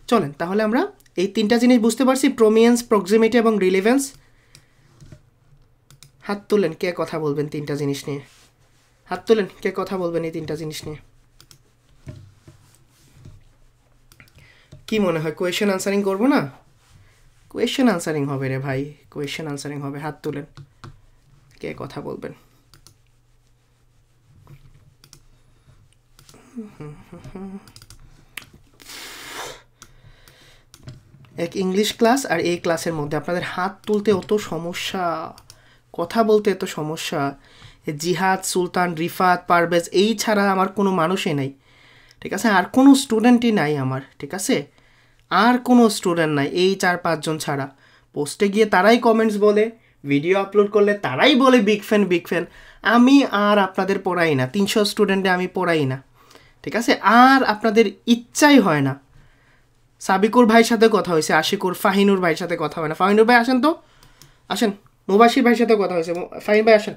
চলেন তাহলে আমরা এই তিনটা জিনিস বুঝতে পারছি, প্রমিনেন্স, প্রক্সিমিটি এবং রিলেভেন্স। হাত তুলেন কে কথা বলবেন তিনটা জিনিস নিয়ে, হাত তুলেন কে কথা বলবেন এই তিনটা জিনিস নিয়ে। কি মনে হয় কোয়েশ্চেন আনসারিং করবো না? কোয়েশ্চেন আনসারিং হবে রে ভাই, কোয়েশ্চেন আনসারিং হবে। হাত তুলেন কে কথা বলবেন। এক ইংলিশ ক্লাস আর এই ক্লাসের মধ্যে আপনাদের হাত তুলতে অত সমস্যা, কথা বলতে এত সমস্যা। জিহাদ, সুলতান, রিফাত, পারভেজ এই ছাড়া আমার কোনো মানুষই নাই, ঠিক আছে? আর কোনো স্টুডেন্টই নাই আমার, ঠিক আছে? আর কোনো স্টুডেন্ট নাই এই 4-5 জন ছাড়া। পোস্টে গিয়ে তারাই কমেন্টস বলে, ভিডিও আপলোড করলে তারাই বলে বিগ ফ্যান বিগ ফ্যান। আমি আর আপনাদের পড়াই না, 300 স্টুডেন্টে আমি পড়াই না, ঠিক আছে? আর আপনাদের ইচ্ছাই হয় না। সাবিকুর ভাইয়ের সাথে কথা হয়েছে, আশিকুর, ফাহিনুর ভাইয়ের সাথে কথা হয় না। ফাহিনুর ভাই আসেন তো, আসেন। মুবাশির ভাইয়ের সাথে কথা হয়েছে, ফাহিন ভাই আসেন।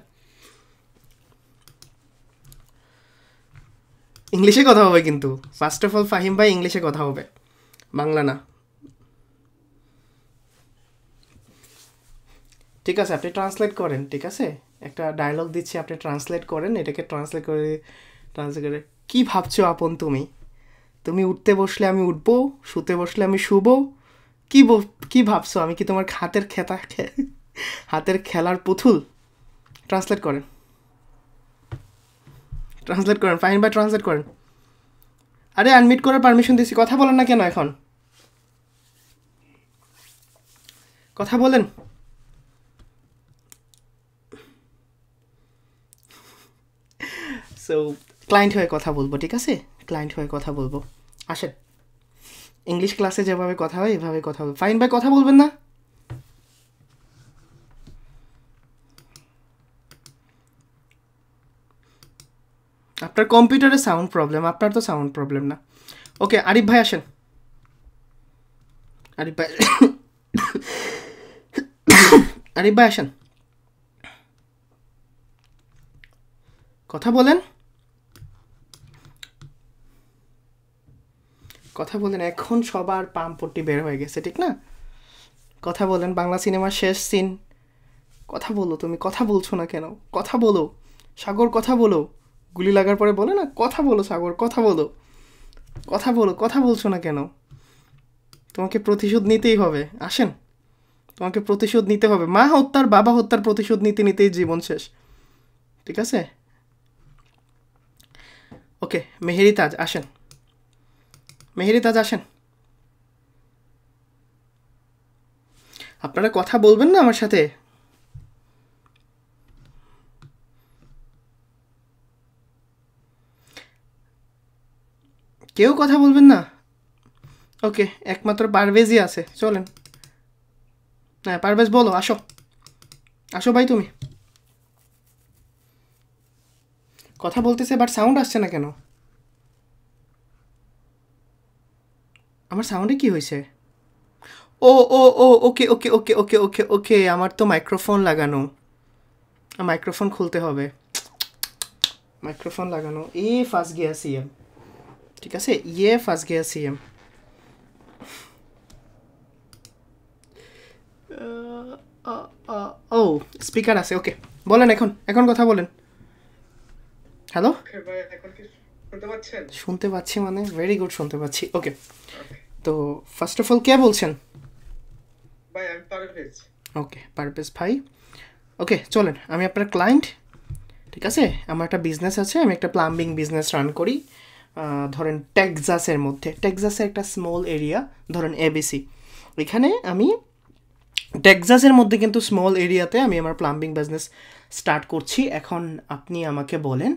ইংলিশে কথা হবে কিন্তু, ফার্স্ট অফ অল ফাহিম ভাই ইংলিশে কথা হবে, বাংলা না, ঠিক আছে? আপনি ট্রান্সলেট করেন, ঠিক আছে? একটা ডায়লগ দিচ্ছি, আপনি ট্রান্সলেট করেন, এটাকে ট্রান্সলেট করে কী ভাবছো আপন তুমি? তুমি উঠতে বসলে আমি উঠবো, শুতে বসলে আমি শুবো। কী ভাবছো? আমি কি তোমার হাতের খেলার পুতুল? ট্রান্সলেট করেন, ট্রান্সলেট করেন, ফাহিম ভাই ট্রান্সলেট করেন। আরে আনমিট করার পারমিশন দিচ্ছি, কথা বলেন না কেন এখন? কথা বলেন। সো ক্লায়েন্ট হয়ে কথা বলবো, ঠিক আছে? ক্লায়েন্ট হয়ে কথা বলবো, আসেন। ইংলিশ ক্লাসে যেভাবে কথা হয় এভাবে কথা বলবো। ফাইন ভাই কথা বলবেন না? আপনার কম্পিউটারে সাউন্ড প্রবলেম, আপনার তো সাউন্ড প্রবলেম না। ওকে আরিফ ভাই আসেন, আরিফ ভাই আরিফ ভাই আসেন, কথা বলেন, কথা বলেন। এখন সবার পাম্পটি বের হয়ে গেছে, ঠিক না? কথা বলেন, বাংলা সিনেমার শেষ সিন। কথা বলো, তুমি কথা বলছো না কেন? কথা বলো সাগর, কথা বলো। গুলি লাগার পরে বলে না, কথা বলো সাগর, কথা বলো, কথা বলো, কথা বলছো না কেন? তোমাকে প্রতিশোধ নিতেই হবে, আসেন। তোমাকে প্রতিশোধ নিতে হবে, মা হত্যার, বাবা হত্যার প্রতিশোধ নিতে নিতেই জীবন শেষ, ঠিক আছে? ওকে মেহেরি তাজ আসেন, মেহেরি তাজ আসেন। আপনারা কথা বলবেন না আমার সাথে? কেউ কথা বলবেন না? ওকে একমাত্র পারভেজই আছে, চলেন। হ্যাঁ পারভেজ বলো, আসো, আসো ভাই তুমি। কথা বলতেছে বাট সাউন্ড আসছে না কেন? আমার সাউন্ডে কি হয়েছে? ও ও ও ওকে ওকে ওকে ওকে ওকে ওকে, আমার তো মাইক্রোফোন লাগানো, মাইক্রোফোন খুলতে হবে, মাইক্রোফোন লাগানো। ফাঁস গিয়া সিএম, ঠিক আছে? ফাঁস গিয়া সিএম। ও স্পিকার আছে, ওকে বলেন, এখন এখন কথা বলেন। হ্যালো, শুনতে পাচ্ছি মানে ভেরি গুড, শুনতে পাচ্ছি। ওকে তো ফার্স্ট অফ অল কে বলছেন? ওকে পারভেজ ভাই। ওকে চলেন, আমি আপনার ক্লায়েন্ট, ঠিক আছে? আমার একটা বিজনেস আছে, আমি একটা প্লাম্বিং বিজনেস রান করি। ধরেন টেক্সাসের মধ্যে, টেক্সাসে একটা স্মল এরিয়া, ধরেন এবিসি। এখানে আমি টেক্সাসের মধ্যে কিন্তু স্মল এরিয়াতে আমি আমার প্লাম্বিং বিজনেস স্টার্ট করছি। এখন আপনি আমাকে বলেন,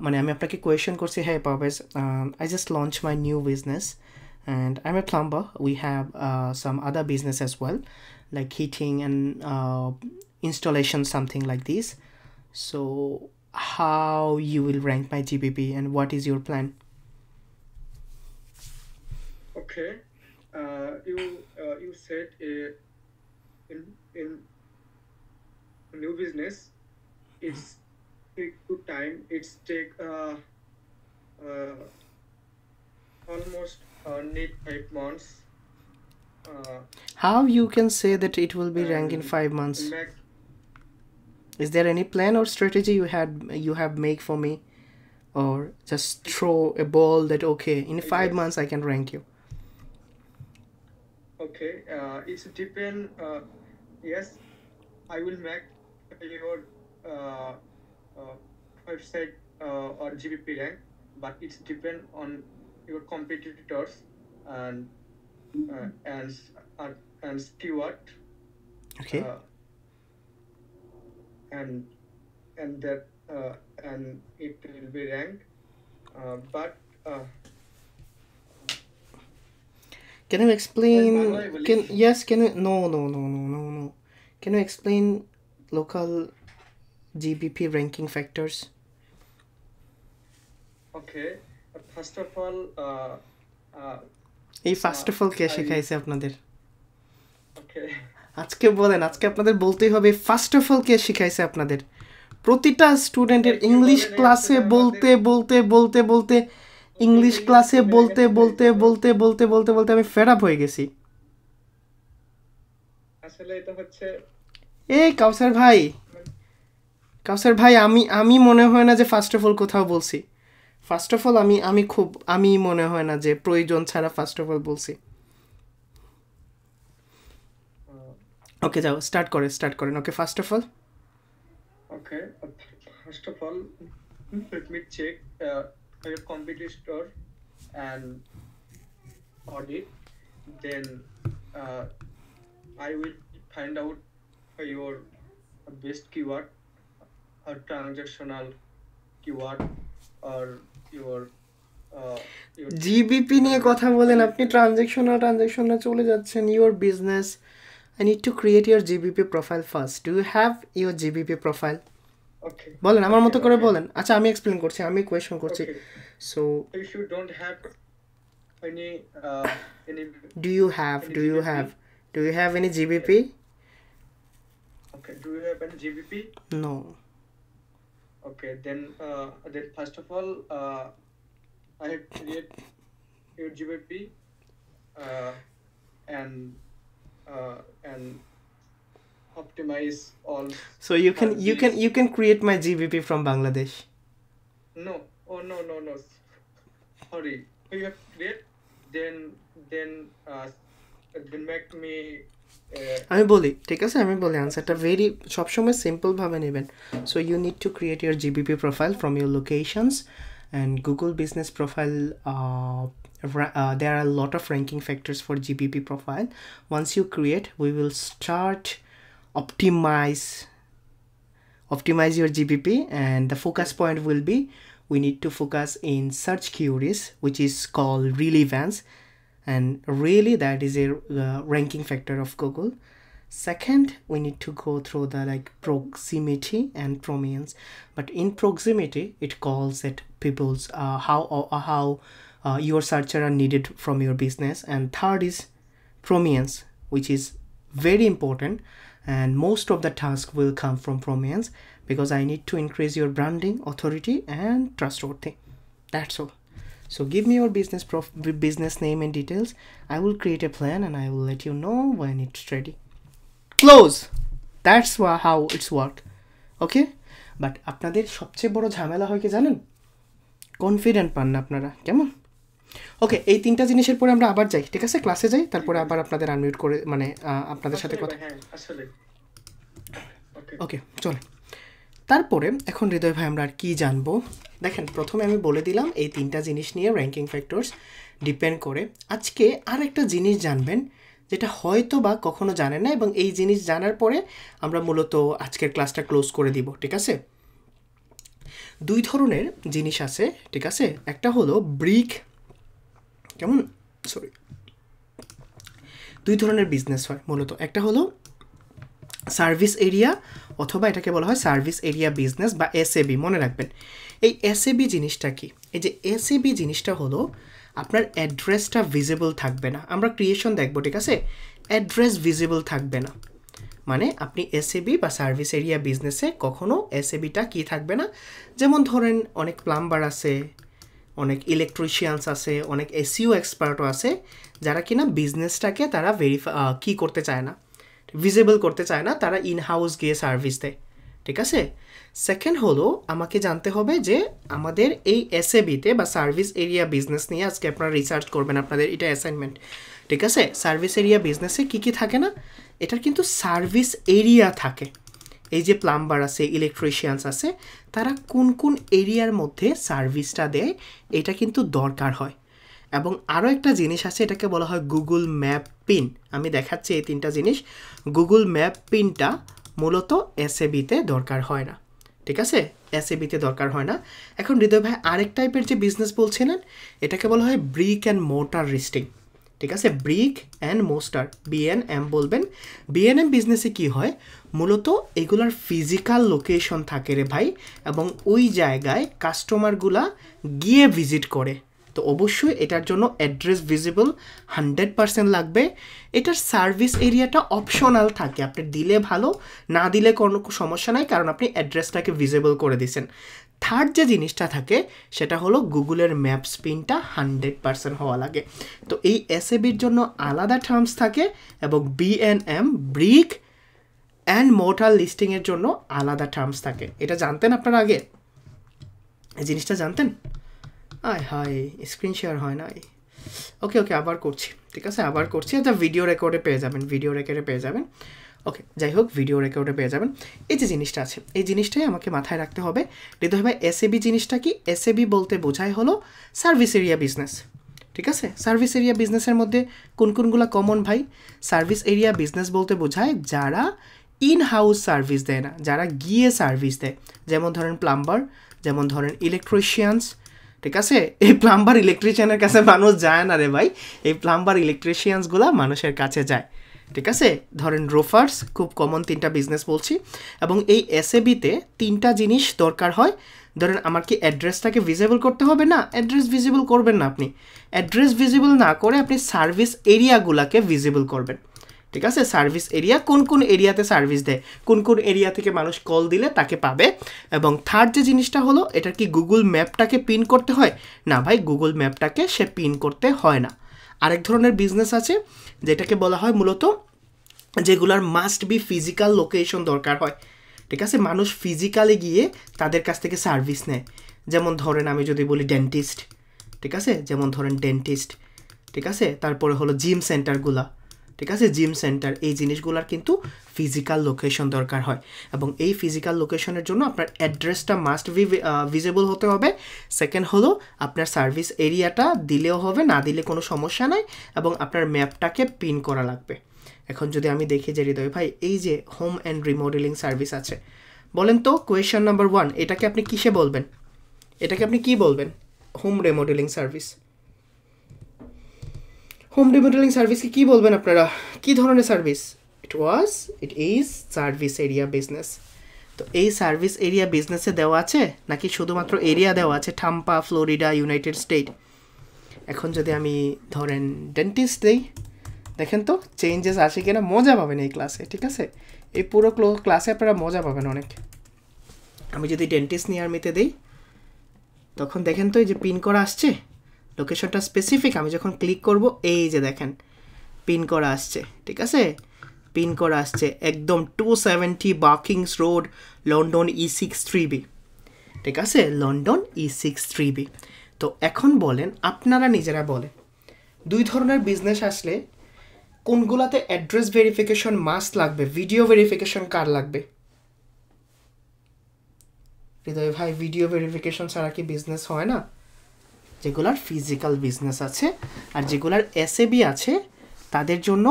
মানে আমি আপনাকে কোয়েশ্চেন করছি, হ্যাঁ Parvez, I just launch my new business and I am a plumber, we have some other business as well, like heating and installation, something like this. So how you will rank my GPP and what is your plan? Okay. You said in new business, it's take to time. It's take uh, almost need 5 months. uh, How you can say that it will be ranked in and 5 months? make Is there any plan or strategy you have make for me, or just throw a ball that okay in 5 yes. months I can rank you? Okay, it's depend. Yes, I will make your uh, uh, website or GBP rank, but it's depend on your competitors and uh, and s- and keyword Okay. uh, and that and it will be ranked. But Can you explain? বাংলায় বলি Can you? No. Can you explain local GBP ranking factors? Okay, first of all, uh, এই first of all K I শেখাইছে আপনাদের? okay. আজকে বলেন, আজকে আপনাদের বলতেই হবে ফার্স্ট অফ অল কে শিখাইছে আপনাদের? প্রতিটা স্টুডেন্টের কে ইংলিশ বলেন ক্লাসে আসলে বলতে আমাদের বলতে বলতে বলতে ইংলিশ English ক্লাসে চলে বলতে গেছে বলতে এই জন্য। বলতে বলতে বলতে বলতে আমি ফেড আপ হয়ে গেছি। আসলে এটা হচ্ছে এই কাউসার ভাই আমি মনে হয় না যে ফার্স্ট অফ অল কোথাও বলছি। ফার্স্ট অফ অল আমি মনে হয় না যে প্রয়োজন ছাড়া ফার্স্ট অফ অল বলছি। ওকে যাও স্টার্ট করেন। Okay first of all okay. First of all, let me check your competitor and audit. Then I will find out your best keyword or transactional keyword or your GBP নিয়ে কথা বলেন, আপনি ট্রানজ্যাকশনে চলে যাচ্ছেন। Your business, I need to create your GBP profile first. Do you have your GBP profile? okay. বলেন আমার মতো করে okay. বলেন। আচ্ছা আমি এক্সপ্লেন করছি, আমি কোয়েশ্চন করছি। Okay. So If you don't have any do you have any GBP? okay, do you have any GBP? No. Okay, then first of all, I have create your GBP and optimize all. So you can create my GBP from Bangladesh. No, oh no. Sorry, you have create then make me. আমি বলি, ঠিক আছে, আমি বলি আনসারটা very সবসময় simple ভাবে নেবেন। So you need to create your GBP profile from your locations and Google business profile. There are a lot of ranking factors for GBP profile. Once you create, we will start optimize your GBP, and the focus point will be we need to focus in search queries, which is called relevance, and really that is a ranking factor of Google. Second, we need to go through the proximity and prominence, but in proximity it calls that people's how your searcher are needed from your business. And third is prominence, which is very important, and most of the task will come from prominence because I need to increase your branding authority and trustworthy. That's all. So give me your business name and details. I will create a plan and I will let you know when it's ready. Close. That's how it's worked. Okay? But আপনাদের সবচেয়ে বড় ঝামেলা হয় কি জানেন? Confident পান না আপনারা, কেমন? ওকে, এই তিনটা জিনিসের পরে আমরা আবার যাই, ঠিক আছে? ক্লাসে যাই, তারপরে আবার আপনাদের আনমিউট করে মানে আপনাদের সাথে কথা। ওকে চল। তারপরে এখন হৃদয় ভাই আমরা আর কি জানবো দেখেন। প্রথমে আমি বলে দিলাম এই তিনটা জিনিস নিয়ে র্যাঙ্কিং ফ্যাক্টরস ডিপেন্ড করে। আজকে আর একটা জিনিস জানবেন যেটা হয়তো বা কখনো জানেন না, এবং এই জিনিস জানার পরে আমরা মূলত আজকের ক্লাসটা ক্লোজ করে দিব, ঠিক আছে? দুই ধরনের জিনিস আছে, ঠিক আছে? একটা হলো ব্রিক, কেমন, সরি, দুই ধরনের বিজনেস হয় মূলত। একটা হলো সার্ভিস এরিয়া, অথবা এটাকে বলা হয় সার্ভিস এরিয়া বিজনেস বা এসএবি। মনে রাখবেন এই এসএবি জিনিসটা কি। এই যে এসএবি জিনিসটা হলো আপনার অ্যাড্রেসটা ভিজিবল থাকবে না। আমরা ক্রিয়েশন দেখব, ঠিক আছে? অ্যাড্রেস ভিজিবল থাকবে না, মানে আপনি এসএবি বা সার্ভিস এরিয়া বিজনেসে কখনো এসএবিটা কি থাকবে না। যেমন ধরেন অনেক প্লাম্বার আছে, অনেক ইলেকট্রিশিয়ানস আছে, অনেক এসইও এক্সপার্টও আছে যারা কিনা বিজনেসটাকে তারা কি করতে চায় না, ভিজিবল করতে চায় না, তারা ইন হাউস গিয়ে সার্ভিস দেয়, ঠিক আছে। সেকেন্ড হলো আমাকে জানতে হবে যে আমাদের এই এসএবিতে বা সার্ভিস এরিয়া বিজনেস নিয়ে আজকে আপনারা রিসার্চ করবেন, আপনাদের এটা অ্যাসাইনমেন্ট, ঠিক আছে। সার্ভিস এরিয়া বিজনেসে কী কী থাকে না, এটার কিন্তু সার্ভিস এরিয়া থাকে। এই যে প্লাম্বার আছে, ইলেকট্রিশিয়ানস আছে, তারা কোন কোন এরিয়ার মধ্যে সার্ভিসটা দেয় এটা কিন্তু দরকার হয়। এবং আরও একটা জিনিস আছে, এটাকে বলা হয় গুগল ম্যাপ পিন। আমি দেখাচ্ছি এই 3টা জিনিস। গুগল ম্যাপ পিনটা মূলত এসএবিতে দরকার হয় না, ঠিক আছে, এসএবিতে দরকার হয় না। এখন হৃদয় ভাই আরেক টাইপের যে বিজনেস বলছিলেন, এটাকে বলা হয় ব্রিক অ্যান্ড মোর্টার লিস্টিং, ঠিক আছে, ব্রিক অ্যান্ড মোস্টার, বিএনএম বলবেন। বিএনএম বিজনেসে কি হয়, মূলত এগুলার ফিজিক্যাল লোকেশন থাকে রে ভাই, এবং ওই জায়গায় কাস্টমারগুলা গিয়ে ভিজিট করে। তো অবশ্যই এটার জন্য অ্যাড্রেস ভিজিবল 100% লাগবে। এটার সার্ভিস এরিয়াটা অপশনাল থাকে, আপনি দিলে ভালো, না দিলে কোনো সমস্যা নাই, কারণ আপনি অ্যাড্রেসটাকে ভিজিবল করে দিয়েছেন। থার্ড যে জিনিসটা থাকে সেটা হলো গুগলের ম্যাপস পিনটা 100% হওয়া লাগে। তো এই এসএবির জন্য আলাদা টার্মস থাকে, এবং বিএনএম ব্রিক অ্যান্ড মোর্টার লিস্টিংয়ের জন্য আলাদা টার্মস থাকে। এটা জানতেন আপনারা আগে? এই জিনিসটা জানতেন? আয় হায়, স্ক্রিন শেয়ার হয় না। ওকে ওকে, আবার করছি, ঠিক আছে, আবার করছি। এটা ভিডিও রেকর্ডে পেয়ে যাবেন, ভিডিও রেকর্ডে পেয়ে যাবেন। ওকে, যাই হোক, ভিডিও রেকর্ডে পেয়ে যাবেন। এই যে জিনিসটা আছে, এই জিনিসটাই আমাকে মাথায় রাখতে হবে। হৃদয় ভাই এসএবি জিনিসটা কি? এসএবি বলতে বোঝায় হলো সার্ভিস এরিয়া বিজনেস, ঠিক আছে। সার্ভিস এরিয়া বিজনেসের মধ্যে কোন কোনগুলো কমন ভাই? সার্ভিস এরিয়া বিজনেস বলতে বোঝায় যারা ইন হাউস সার্ভিস দেয় না, যারা গিয়ে সার্ভিস দেয়। যেমন ধরেন প্লাম্বার, যেমন ধরেন ইলেকট্রিশিয়ানস, ঠিক আছে। এই প্লাম্বার ইলেকট্রিশিয়ানের কাছে মানুষ যায় না রে ভাই, এই প্লাম্বার ইলেকট্রিশিয়ানসগুলো মানুষের কাছে যায়, ঠিক আছে। ধরেন রোফার্স, খুব কমন 3টা বিজনেস বলছি। এবং এই এসএবিতে 3টা জিনিস দরকার হয়। ধরেন আমার কি অ্যাড্রেসটাকে ভিজিবল করতে হবে? না, অ্যাড্রেস ভিজিবল করবেন না আপনি। অ্যাড্রেস ভিজিবল না করে আপনি সার্ভিস এরিয়াগুলোকে ভিজিবল করবেন, ঠিক আছে। সার্ভিস এরিয়া কোন কোন এরিয়াতে সার্ভিস দেয়, কোন কোন এরিয়া থেকে মানুষ কল দিলে তাকে পাবে। এবং থার্ড যে জিনিসটা হলো, এটা কি গুগল ম্যাপটাকে পিন করতে হয়? না ভাই, গুগল ম্যাপটাকে সে পিন করতে হয় না। আরেক ধরনের বিজনেস আছে যেটাকে বলা হয় মূলত যেগুলার মাস্ট বি ফিজিক্যাল লোকেশন দরকার হয়, ঠিক আছে। মানুষ ফিজিক্যালি গিয়ে তাদের কাছ থেকে সার্ভিস নেয়। যেমন ধরেন আমি যদি বলি ডেন্টিস্ট, ঠিক আছে, যেমন ধরেন ডেন্টিস্ট, ঠিক আছে। তারপরে হলো জিম সেন্টারগুলা, ঠিক আছে, জিম সেন্টার, এই জিনিসগুলোর কিন্তু ফিজিক্যাল লোকেশন দরকার হয়। এবং এই ফিজিক্যাল লোকেশনের জন্য আপনার অ্যাড্রেসটা মাস্ট বি ভিজিবল হতে হবে। সেকেন্ড হলো আপনার সার্ভিস এরিয়াটা দিলেও হবে, না দিলে কোনো সমস্যা নাই, এবং আপনার ম্যাপটাকে পিন করা লাগবে। এখন যদি আমি দেখি যে হৃদয় ভাই এই যে হোম অ্যান্ড রিমডেলিং সার্ভিস আছে, বলেন তো কোয়েশ্চেন নাম্বার 1, এটাকে আপনি কিসে বলবেন? এটাকে আপনি কি বলবেন? Home remodelling service. Home remodelling সার্ভিসকে কী বলবেন আপনারা? কী ধরনের service? It is service area business. তো এই সার্ভিস এরিয়া বিজনেসে দেওয়া আছে নাকি শুধুমাত্র এরিয়া দেওয়া আছে টাম্পা, ফ্লোরিডা, ইউনাইটেড স্টেট? এখন যদি আমি ধরেন ডেন্টিস্ট দেই, দেখেন তো চেঞ্জেস আসে কিনা। মজা পাবেন এই ক্লাসে, ঠিক আছে, এই পুরো ক্লাসে আপনারা মজা পাবেন অনেক। আমি যদি ডেন্টিস্ট নিয়ে আর্মিতে দিই, তখন দেখেন তো এই যে পিন করা আসছে, লোকেশনটা স্পেসিফিক। আমি যখন ক্লিক করব, এই যে দেখেন পিন করা আসছে, ঠিক আছে, পিন করা আসছে একদম 270 বাকিংস রোড, লন্ডন E63B, ঠিক আছে, লন্ডন E63B। তো এখন বলেন, আপনারা নিজেরা বলেন, 2 ধরনের বিজনেস আসলে কোনগুলাতে অ্যাড্রেস ভেরিফিকেশন মাস্ট লাগবে, ভিডিও ভেরিফিকেশন কার লাগবে? হৃদয় ভাই, ভিডিও ভেরিফিকেশন ছাড়া কি বিজনেস হয় না? যেগুলার ফিজিক্যাল বিজনেস আছে আর যেগুলার এসএবি আছে তাদের জন্য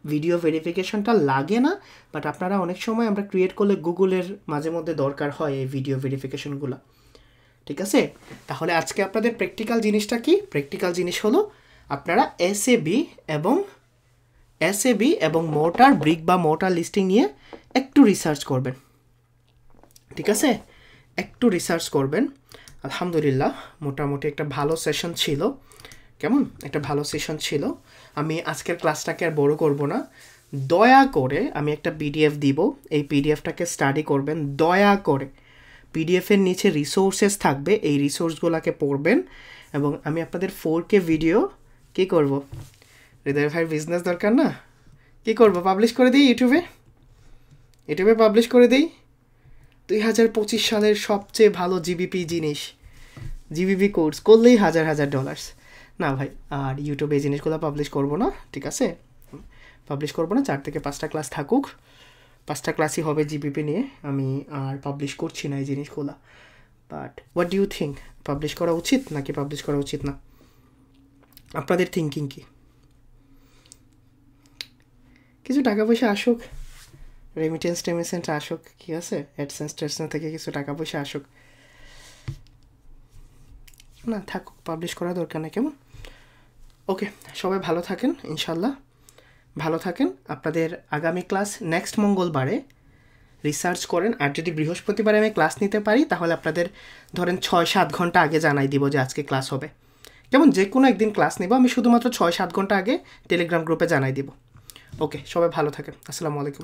ভিডিও ভেরিফিকেশনটা লাগে না। বাট আপনারা অনেক সময় আমরা ক্রিয়েট করলে গুগলের মাঝে মধ্যে দরকার হয় এই ভিডিও ভেরিফিকেশনগুলো, ঠিক আছে। তাহলে আজকে আপনাদের প্র্যাকটিক্যাল জিনিসটা কি? প্র্যাকটিক্যাল জিনিস হলো আপনারা এসএবি এবং মোর্টার, ব্রিক বা মোর্টার লিস্টিং নিয়ে একটু রিসার্চ করবেন, ঠিক আছে, একটু রিসার্চ করবেন। আলহামদুলিল্লাহ মোটামুটি একটা ভালো সেশন ছিল, কেমন একটা ভালো সেশন ছিল। আমি আজকের ক্লাসটাকে আর বড় করব না, দয়া করে আমি একটা পিডিএফ দিব, এই পিডিএফটাকে স্টাডি করবেন দয়া করে। পিডিএফের নিচে রিসোর্সেস থাকবে, এই রিসোর্সগুলোকে পড়বেন। এবং আমি আপনাদের 4K ভিডিও কী করব, হৃদয় ভাইয়ের বিজনেস দরকার না? কী করবো, পাবলিশ করে দিই ইউটিউবে পাবলিশ করে দিই 2025 সালের সবচেয়ে ভালো জিবিপি জিনিস, জিবিপি কোর্স করলেই $1,000 না ভাই, আর ইউটিউবে এই জিনিসগুলো পাবলিশ করবো না, ঠিক আছে? পাবলিশ করবো না, 4 থেকে 5টা ক্লাস থাকুক, 5টা ক্লাসই হবে জিবিপি নিয়ে, আমি আর পাবলিশ করছি না এই জিনিসগুলো। But what do you think, publish করা উচিত নাকি পাবলিশ করা উচিত না? আপনাদের থিঙ্কিং কি? কিছু টাকা পয়সা আসুক, রেমিটেন্স আসুক, কি আছে, অ্যাডসেন্স থেকে কিছু টাকা পয়সা আসুক, না থাকুক, পাবলিশ করা দরকার নেই, কেমন? ওকে, সবাই ভালো থাকেন, ইনশাল্লাহ ভালো থাকেন। আপনাদের আগামী ক্লাস নেক্সট মঙ্গলবারে রিসার্চ করেন, আর যদি বৃহস্পতিবারে আমি ক্লাস নিতে পারি তাহলে আপনাদের ধরেন 6-7 ঘন্টা আগে জানাই দিব যে আজকে ক্লাস হবে, কেমন? যে কোনো একদিন ক্লাস নেব, আমি শুধুমাত্র 6-7 ঘন্টা আগে টেলিগ্রাম গ্রুপে জানাই দিব। ওকে, সবাই ভালো থাকেন, আসসালামু আলাইকুম।